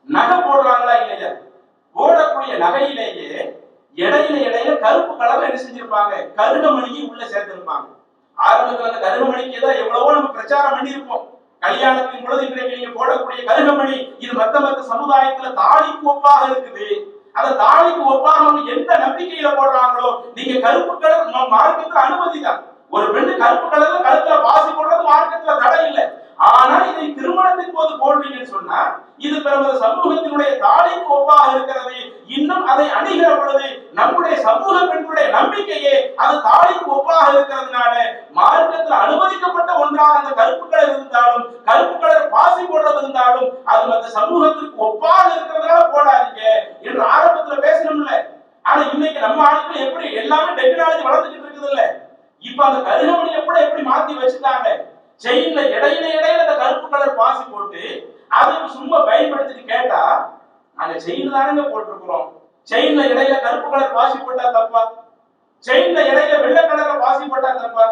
நகை போடுறாங்களா இல்லையா? போடக்கூடிய நகையிலேயே இடையில கருப்பு கலர்ல என்ன செஞ்சிருப்பாங்க? கருகமணியை உள்ள சேர்த்திருப்பாங்க. ஆரம்பத்துல அந்த கருகமணிக்கு தான் எவ்வளவோ நம்ம பிரச்சாரம் பண்ணியிருப்போம். கல்யாணத்தின் பொழுது இன்றைக்கு நீங்க போடக்கூடிய கருகமணி இது மத்த சமுதாயத்துல தாலிக்கு ஒப்பாக இருக்குது. அந்த தாலிக்கு ஒப்பாக அவங்க எந்த நம்பிக்கையில போடுறாங்களோ, நீங்க கருப்பு கலர் மார்க்கத்துல அனுமதி தான். ஒரு பெண்ணு கருப்பு கலர்ல கழுத்துல பாசி போடுறது மார்க்கத்துல தடை இல்லை. ஆனா இதை திருமணத்தின் போது போடுறீங்கன்னு சொன்னா இது பிறகு சமூகத்தினுடைய தாலிக்கு ஒப்பாக இருக்கிறது. இன்னும் அதை அணுகிற பொழுது நம்முடைய சமூக பெண்களுடைய நம்பிக்கையே அது தாலிக்கு ஒப்பாக இருக்கிறதுனால மார்க்கத்தில் அனுமதிக்கப்பட்ட ஒன்றாக அந்த கருப்பு கலர் இருந்தாலும் கருப்பு கலர் பாசி போடுறது இருந்தாலும் அது மற்ற சமூகத்திற்கு ஒப்பாக இருக்கிறதுனால போடாதீங்க என்று ஆரம்பத்துல பேசணும்ல. ஆனா இன்னைக்கு நம்ம ஆட்கள் எப்படி எல்லாமே டெக்னாலஜி வளர்ந்துட்டு இருக்குது இல்ல, இப்ப அந்த கருகமணியை கூட எப்படி மாத்தி வச்சுட்டாங்க? செயின்ல இடையில அந்த கருப்பு கலர் பாசி போட்டு அதுக்கு சும்மா பயன்படுத்திட்டு கேட்டா, நாங்க செயின் தானங்க போட்டிருக்கிறோம், செயின்ல இடையில கருப்பு கலர் பாசி போட்டா தப்பா? செயின்ல இடையில வெள்ளை கலர்ல பாசி போட்டா தப்பா?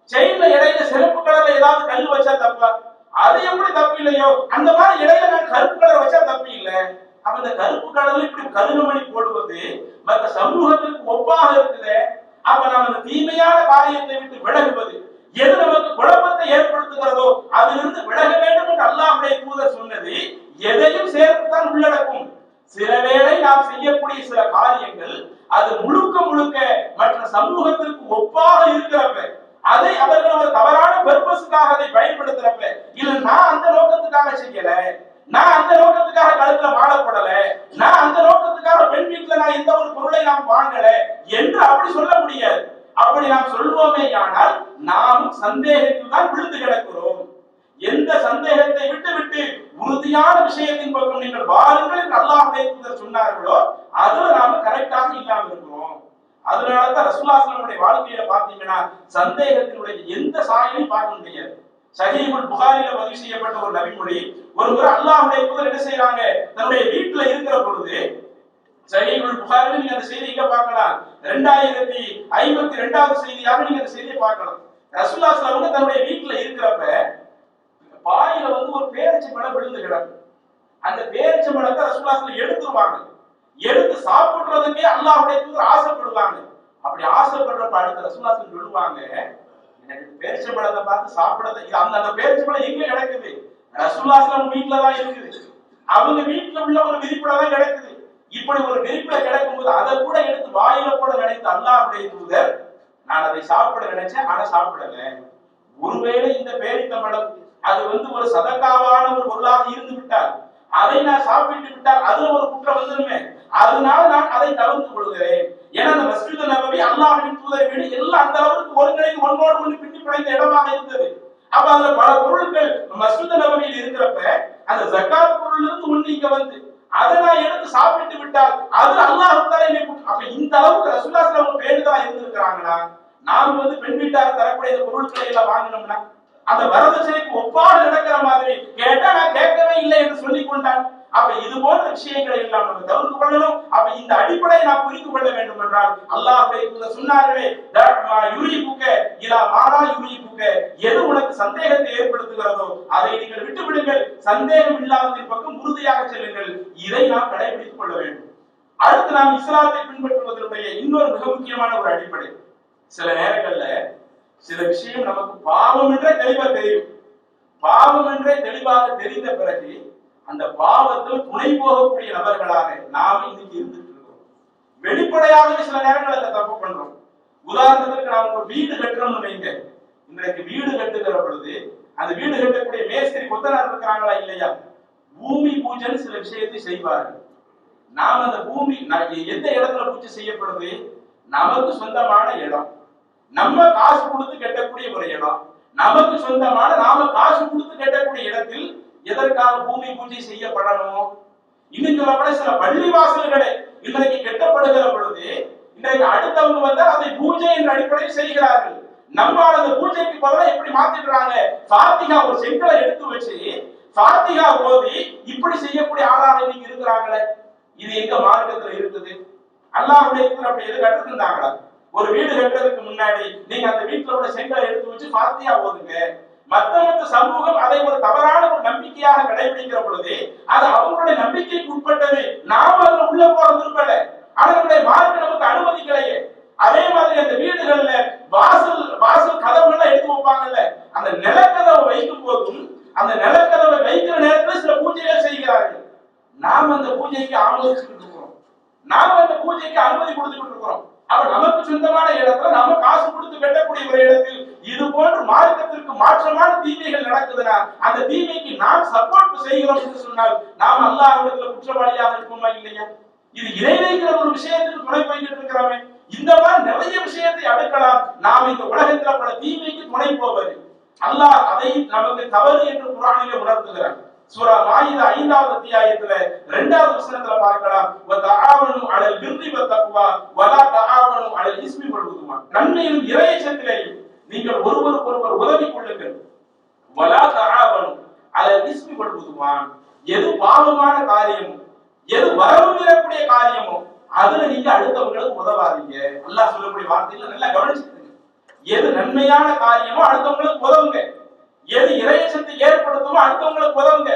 செயின்ல இடையில சிறப்பு கலர்ல ஏதாவது கல் வச்சா தப்பா? அது எப்படி தப்பு இல்லையோ அந்த மாதிரி இடையில நான் கருப்பு கலர் வச்சா தப்பு இல்லை. அப்ப இந்த கருப்பு கலர்ல இப்படி கருகமணி போடுவது மற்ற சமூகத்திற்கு ஒப்பாக இருக்குது. அப்ப நம்ம அந்த தீமையான காரியத்தை விட்டு விலகுவது எது நமக்கு குழப்பத்தை ஏற்படுத்துகிறதோ அதிலிருந்து விலக வேண்டும் என்று அல்லாஹ்வுடைய தூதர் சொன்னது எதையும் சேர்த்துத்தான் உள்ளடக்கும். சில வேளை நாம் செய்யக்கூடிய சில காரியங்கள் அது முழுக்க மற்ற சமூகத்திற்கு ஒப்பாக இருக்கிறப்ப அதை அவர்கள் ஒரு தவறான பர்பஸுக்காக அதை பயன்படுத்துறப்ப, இல்ல நான் அந்த நோக்கத்துக்காக செய்யல, நான் அந்த நோக்கத்துக்காக கழுத்துல மாலை போடல, நான் அந்த நோக்கத்துக்காக பெண் வீட்டுல நான் எந்த ஒரு பொருளை நாம் வாங்கல என்று அப்படி சொல்ல முடியாது. அப்படி நாம் சொல்வோமே ஆனால் நாமும் சந்தேகத்தில் தான் விழுந்து கிடக்கிறோம். எந்த சந்தேகத்தை விட்டு உறுதியான விஷயத்தின் பக்கம் நீங்கள் வாருங்கள் என்று அல்லாஹ்வுடைய தூதர் சொன்னார்களோ அதுல நாம கரெக்டாக இல்லாம இருக்கிறோம். அதனாலதான் ரசூலுல்லாஹி ஸல்லல்லாஹு அலைஹி வாழ்க்கையில பாத்தீங்கன்னா சந்தேகத்தினுடைய எந்த சாயலையும் பார்க்க முடியாது. சஹீஹுல் புகாரில பதிவு செய்யப்பட்ட ஒரு நபிமொழி, ஒரு முறை அல்லாஹ்வுடைய தூதர் என்ன செய்யறாங்க, தன்னுடைய வீட்டுல இருக்கிற பொழுது, சஹீஹுல் புகாரில நீங்க அந்த செய்தியை இங்க பார்க்கலாம், 2052வது செய்தியாக நீங்க அந்த செய்தியை பார்க்கலாம். ரசூலுல்லாஹி ஸல்லல்லாஹு அலைஹி தன்னுடைய வீட்டுல இருக்கிறப்ப பாயில வந்து ஒரு பேரிச்சம்பழம் விழுந்து கிடக்கு. அந்த பேரிச்சம்பழத்தை ரசூலுல்லாஹி ஸல்லல்லாஹு அலைஹி எடுத்துருவாங்க. எடுத்து சாப்பிடுறதுக்கே அல்லாஹ்வுடைய தூதர் ஆசைப்படுவாங்க. அப்படி ஆசைப்படுறப்ப அடுத்த ரசூலுல்லாஹி ஸல்லல்லாஹு அலைஹி சொல்லுவாங்க, எனக்கு பேரிச்சம்பழத்தை பார்த்து சாப்பிடறது அந்த பேரிச்சம்பழம் எங்க கிடக்குது? ரசூலுல்லாஹி ஸல்லல்லாஹு அலைஹி வீட்டுல தான் இருக்குது. அவங்க வீட்டுல உள்ள ஒரு விரிப்புல தான் கிடக்குது. இப்படி ஒரு விரிப்புல கிடக்கும்போது அதை கூட எடுத்து வாயில போட நினைத்த அல்லாஹ்வுடைய தூதர், நான் அதை சாப்பிட நினைச்சேன் ஆனா சாப்பிடல. ஒருவேளை இந்த பேரிச்சம்பழம் அது வந்து ஒரு சதகாவான ஒரு பொருளாக இருந்து விட்டால், அதை நான் சாப்பிட்டு விட்டால் அதுல ஒரு குற்றம் வந்துருமே, அதனால நான் அதை தவிர்த்து கொள்கிறேன். ஏன்னா அந்த மஸ்ஜித் நபவி அல்லாஹ்வின் தூதரை வீடு எல்லாம் அந்த அளவுக்கு ஒருங்கிணைந்து ஒன்றோடு ஒன்று பின்னி பிணைந்த இடமாக இருந்தது. அப்ப அதுல பல பொருட்கள் மஸ்ஜித் நபவியில் இருக்கிறப்ப அந்த ஜகாத் பொருள் இருந்து ஒண்ணு இங்க வந்து அதை நான் எடுத்து சாப்பிட்டு விட்டால் அது அல்லாஹ் தஆலா என்னை அப்ப இந்த அளவுக்கு ரசூலுல்லாஹி ஸல்லல்லாஹு அலைஹி வஸல்லம் பேணுதலா இருந்திருக்காங்களா? நாம வந்து பெண் வீட்டார் தரக்கூடிய இந்த பொருட்களை எல்லாம் வாங்கணும்னா அந்த வரதட்சணைக்கு ஒப்பாடு நடக்கிற மாதிரி கேட்டா நான் கேட்கவே இல்லை என்று சொல்லிக் கொண்டான். அப்ப இது போன்ற விஷயங்களை எல்லாம் நம்ம தவிர்த்து கொள்ளணும். அப்ப இந்த அடிப்படையை நாம் புரிந்து கொள்ள வேண்டும் என்றால் அல்லாஹ்வுடைய சொன்னார்களே யுரிபுக இலா மாலா யுரிபுக, எது உனக்கு சந்தேகத்தை ஏற்படுத்துகிறதோ அதை நீங்கள் விட்டு விடுங்கள், சந்தேகம் இல்லாததின் பக்கம் உறுதியாக செல்லுங்கள். இதை நாம் கடைபிடித்துக் கொள்ள வேண்டும். அடுத்து நாம் இஸ்லாத்தை பின்பற்றுவதனுடைய இன்னொரு மிக முக்கியமான ஒரு அடிப்படை, சில நேரங்கள்ல சில விஷயம் நமக்கு பாவம் என்றே தெளிவா தெரியும். பாவம் என்றே தெளிவாக தெரிந்த பிறகு அந்த பாவத்தில் துணை போகக்கூடிய நபர்களாக நாம் இன்னைக்கு இருந்துட்டு இருக்கோம். வெளிப்படையாகவே சில நேரங்கள் அதை தப்பு பண்றோம். உதாரணத்துக்கு நாம் ஒரு வீடு கட்டுறோம்னு வைங்க. இன்றைக்கு வீடு கட்டுகிற பொழுது அந்த வீடு கட்டக்கூடிய மேஸ்திரி கொத்தனார் இருக்கிறாங்களா இல்லையா, பூமி பூஜைன்னு சில விஷயத்தை செய்வார்கள். நாம் அந்த பூமி எந்த இடத்துல பூஜை செய்யப்படுது, நமக்கு சொந்தமான இடம், நம்ம காசு கொடுத்து கட்டக்கூடிய ஒரு இடம், நமக்கு சொந்தமான நாம காசு கொடுத்து கட்டக்கூடிய இடத்தில் எதற்காக பூமி பூஜை செய்யப்படணும்? இன்னும் சொல்லப்பட சில பள்ளி வாசல்களை இன்றைக்கு கட்டப்படுகிற பொழுது இன்றைக்கு அடுத்தவங்க வந்தால் அதை பூஜை என்ற அடிப்படையில் செய்கிறார்கள். நம்ம அந்த பூஜைக்கு பதிலாக எப்படி மாத்திடுறாங்க, ஃபாத்திஹா ஒரு செங்கலை எடுத்து வச்சு ஃபாத்திஹா ஓதி இப்படி செய்யக்கூடிய ஆளாக இன்னைக்கு இருக்கிறாங்களே. இது எங்க மார்க்கத்துல இருக்குது? அல்லாஹ்வுடைய அப்படி எது கட்டுறாங்களா? ஒரு வீடு கட்டுறதுக்கு முன்னாடி நீங்க அந்த வீட்டுல உள்ள செங்கலை எடுத்து வச்சு ஃபாத்திஹா ஓதுங்க. மத்த சமூகம் அதை ஒரு தவறான ஒரு நம்பிக்கையாக கடைபிடிக்கிற பொழுது அது அவங்களுடைய நம்பிக்கைக்கு உட்பட்டது. நாம அதுல உள்ள போற விரும்பல, ஆனா நம்முடைய மார்க்கம் நமக்கு அனுமதிக்கலையே. அதே மாதிரி அந்த வீடுகள்ல வாசல் கதவுகளை எடுத்து வைப்பாங்கல்ல, அந்த நிலக்கதவை வைக்கும் போதும் அந்த நிலக்கதவை வைக்கிற நேரத்தில் சில பூஜைகள் செய்கிறார்கள். நாம் அந்த பூஜைக்கு ஆமோதிச்சுட்டு இருக்கிறோம், நாம் அந்த பூஜைக்கு அனுமதி கொடுத்துட்டு இருக்கிறோம். அப்ப நமக்கு சொந்தமான இடத்துல நம்ம காசு கொடுத்து கட்டக்கூடிய ஒரு இடத்தில் இது போன்று மார்க்கத்திற்கு மாற்றமான தீமைகள் நடக்குதுன்னா அந்த தீமைக்கு நாம் சப்போர்ட் செய்கிறோம் என்று சொன்னால் நாம் அல்லாஹ்விடத்துல குற்றவாளியாக இருப்போமா இல்லையா? இது இணை வைக்கிற ஒரு விஷயத்துக்கு துணை போய்கிட்டு இருக்கிறோமே. இந்த மாதிரி நிறைய விஷயத்தை அடுக்கலாம். நாம் இந்த உலகத்துல பல தீமைக்கு துணை போவது அல்லாஹ் அதை நமக்கு தவறு என்று குர்ஆனிலே உணர்த்துகிறார். சூரா மாயிதா 5வது அத்தியாயத்துல 2வது வசனத்துல பார்க்கலாம், வதஆவனு அலல் பிர்ரி வத்தக்வா வலா தஆவனு அலல் இஸ்மி வல் உத்வான். நன்மையிலும் இறையச்சத்திலேயும் நீங்கள் ஒருவருக்கொருவர் உதவி கொள்ளுங்கள். வலா தஆவனு அலல் இஸ்மி வல் உத்வான். எது பாவமான காரியமோ, எது வரவு மீறக்கூடிய காரியமோ அதுல நீங்க அடுத்தவங்களுக்கு உதவாதீங்க. அல்லாஹ் சொல்லக்கூடிய வார்த்தையில நல்லா கவனிச்சுக்கங்க. எது நன்மையான காரியமோ அடுத்தவங்களுக்கு உதவுங்க, எது இறையச்சத்தை ஏற்படுத்துமோ அடுத்தவங்களுக்கு உதவுங்க.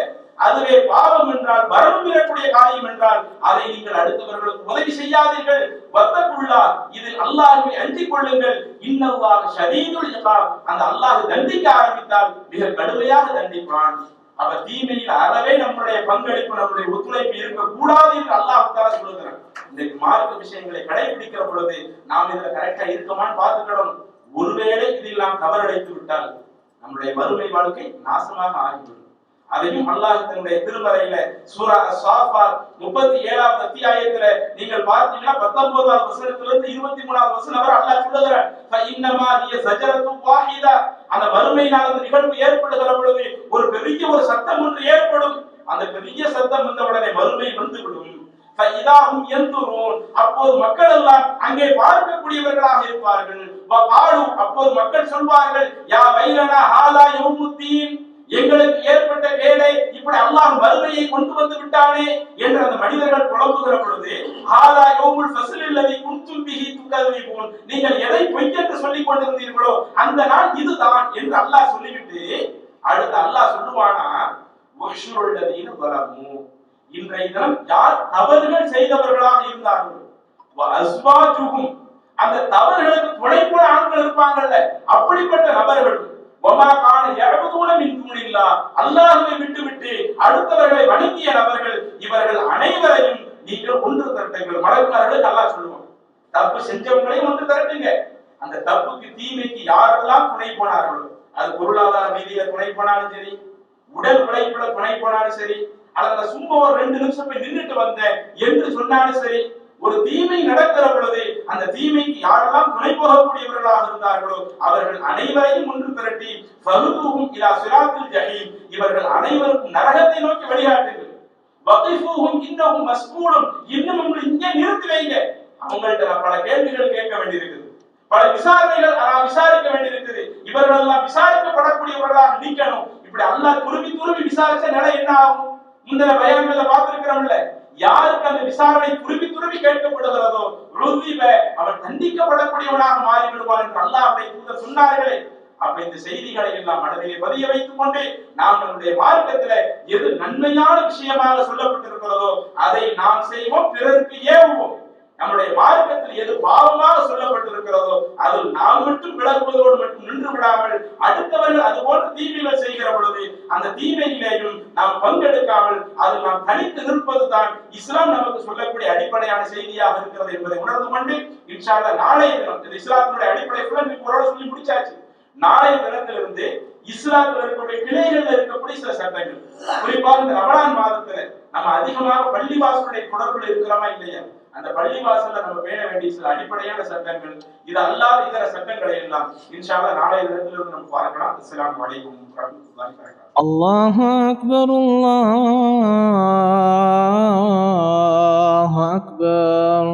அதுவே பாவம் என்றால் வரவு மீறக்கூடிய காரியம் என்றால் அதை நீங்கள் அடுத்தவர்களுக்கு உதவி செய்யாதீர்கள். வத்தகுல்லா, இதில் அல்லாஹ்வை அஞ்சிக் கொள்ளுங்கள். இன்னல்லாஹ் ஷதீதுல் இகாப், அந்த அல்லாஹ் தண்டிக்க ஆரம்பித்தால் மிக கடுமையாக தண்டிப்பான். அப்ப தீமையில் அறவே நம்முடைய பங்களிப்பு, நம்முடைய ஒத்துழைப்பு இருக்கக்கூடாது என்று அல்லாஹ் தஆலா சொல்லுகிறான். இந்த மார்க்க விஷயங்களை கடைபிடிக்கிற பொழுது நாம் இதுல கரெக்டா இருக்கமான்னு பார்த்துக்கணும். ஒருவேளை இதில் நாம் தவறடைத்து விட்டால் நம்முடைய மறுமை வாழ்க்கை நாசமாக ஆகிவிடும். அதையும் அல்லாஹ் தன்னுடைய திருமறையில சூரா அஸ்-சாஃபாத் 37வது அத்தியாயத்துல நீங்கள் பார்த்தீங்கன்னா 19வது வசனத்திலிருந்து 23வது வசனம் வரை அல்லாஹ் சொல்லுகிறார், ஃபஇன்னமா ஹிய ஸஜரத்து வாஹிதா. அந்த மறுமை நாள் அந்த நிகழ்வு ஏற்படுகிற பொழுது ஒரு பெரிய ஒரு சத்தம் ஒன்று ஏற்படும். அந்த பெரிய சத்தம் வந்த உடனே மறுமை வந்துவிடும். ஃபஇதாஹும் யன்துரூன், அப்போது மக்கள் எல்லாம் அங்கே பார்க்கக்கூடியவர்களாக இருப்பார்கள். வகாலு, அப்போது மக்கள் சொல்வார்கள், யா வைலனா ஹாலா யௌமுத்தீன், எங்களுக்கு ஏற்பட்ட கேடை, இப்படி அல்லாஹ் மறுமையை கொண்டு வந்து விட்டானே என்று அந்த மனிதர்கள் புலம்புகிற பொழுது, ஹாலா யௌமுல் ஃபஸ்ல் அல்லதி குன்தும் பிஹி துகذிபூன், நீங்கள் எதை பொய் என்று சொல்லிக் கொண்டிருந்தீர்களோ அந்த நாள் இதுதான் என்று அல்லாஹ் சொல்லிவிட்டு அடுத்து அல்லாஹ் சொல்லுவானா, வஹ்ஷுருல் லதீன ஸலமு, இன்றைய தினம் யார் தவறுகள் செய்தவர்களாக இருந்தார்கள், வஅஸ்வாஜுஹும், அந்த தவறுகளுக்கு துணை போன ஆட்கள் இருப்பாங்கல்ல, அப்படிப்பட்ட நபர்கள், வமா கான யஅபுதுன மின் தூனில்லாஹ், அல்லாஹ்வை விட்டுவிட்டு அடுத்தவர்களை வணங்கிய நபர்கள், இவர்கள் அனைவரையும் நீங்கள் ஒன்று திரட்டுங்கள். மலக்குமார்களுக்கு அல்லாஹ் சொல்லுவான், தப்பு செஞ்சவங்களையும் ஒன்று திரட்டுங்க. அந்த தப்புக்கு தீமைக்கு யாரெல்லாம் துணை போனார்களோ, அது பொருளாதார ரீதியில துணை போனாலும் சரி, உடல் உழைப்புல துணை போனாலும் சரி, அல்லது சும்மா ஒரு 2 நிமிஷம் போய் நின்றுட்டு வந்தேன் என்று சொன்னாலும் சரி, ஒரு தீமை நடக்கிற பொழுது அந்த தீமைக்கு யாரெல்லாம் துணை போகக்கூடியவர்களாக இருந்தார்களோ அவர்கள் அனைவரையும் ஒன்று திரட்டி ஃபஹுதுஹும் இலா சிராத்தில் ஜஹீம், இவர்கள் அனைவருக்கும் நரகத்தை நோக்கி வழிகாட்டுங்கள். வகிஃபூஹும் இன்னஹும் மஸ்கூலும், இன்னும் உங்களை இங்கே நிறுத்தி வைங்க. அவங்கள்ட்ட பல கேள்விகள் கேட்க வேண்டியிருக்குது, பல விசாரணைகள் விசாரிக்க வேண்டியிருக்குது. இவர்கள் எல்லாம் விசாரிக்கப்படக்கூடியவர்களாக நீக்கணும். இப்படி அல்லாஹ் துருவி துருவி விசாரிச்ச நிலை என்ன ஆகும்? முந்தின பயான்கள்ல பார்த்திருக்கிறோம்ல, யாருக்கு அந்த விசாரணை துருவி துருவி கேட்கப்படுகிறதோ அவன் தண்டிக்கப்படக்கூடியவனாக மாறி விடுவான் என்று அல்லாஹ்வுடைய தூதர் சொன்னார்களே. அப்ப இந்த செய்திகளை எல்லாம் மனதிலே பதிய வைத்துக் கொண்டு நாம் நம்முடைய மார்க்கத்திலே எது நன்மையான விஷயமாக சொல்லப்பட்டிருக்கிறதோ அதை நாம் செய்வோம், பிறருக்கு ஏவுவோம். நம்முடைய மார்க்கத்தில் எது பாவமாக சொல்லப்பட்டிருக்கிறதோ அதில் நாம் மட்டும் விலகுவதோடு மட்டும் நின்று விடாமல் அடுத்தவர்கள் அது போன்ற தீமைகள் செய்கிற பொழுது அந்த தீமையிலேயும் நாம் பங்கெடுக்காமல் அதில் நாம் தனித்து நிற்பதுதான் இஸ்லாம் நமக்கு சொல்லக்கூடிய அடிப்படையான செய்தியாக இருக்கிறது என்பதை உணர்ந்து கொண்டு இன்ஷா அல்லாஹ் நாளைய தினம் இந்த இஸ்லாத்தினுடைய அடிப்படை சொல்லி முடிச்சாச்சு. நாளைய தினத்திலிருந்து இஸ்லாத்தில் இருக்கக்கூடிய கிளைகள் இருக்கக்கூடிய சில சட்டங்கள், குறிப்பாக இந்த ரமலான் மாதத்துல நம்ம அதிகமாக பள்ளிவாசலுடைய தொடர்புல இருக்கிறோமா இல்லையா, அந்த பள்ளிவாசல்ல நம்ம பேண வேண்டிய சில அடிப்படையான சட்டங்கள், இது அல்லாத இதர சட்டங்களை எல்லாம் இன்ஷா அல்லாஹ் நாளைய தினத்திலிருந்து நம்ம பார்க்கலாம். அஸ்ஸலாமு அலைக்கும் வரஹ்மத்துல்லாஹி வபரகாத்துஹு. அல்லாஹு அக்பர், அல்லாஹு அக்பர்.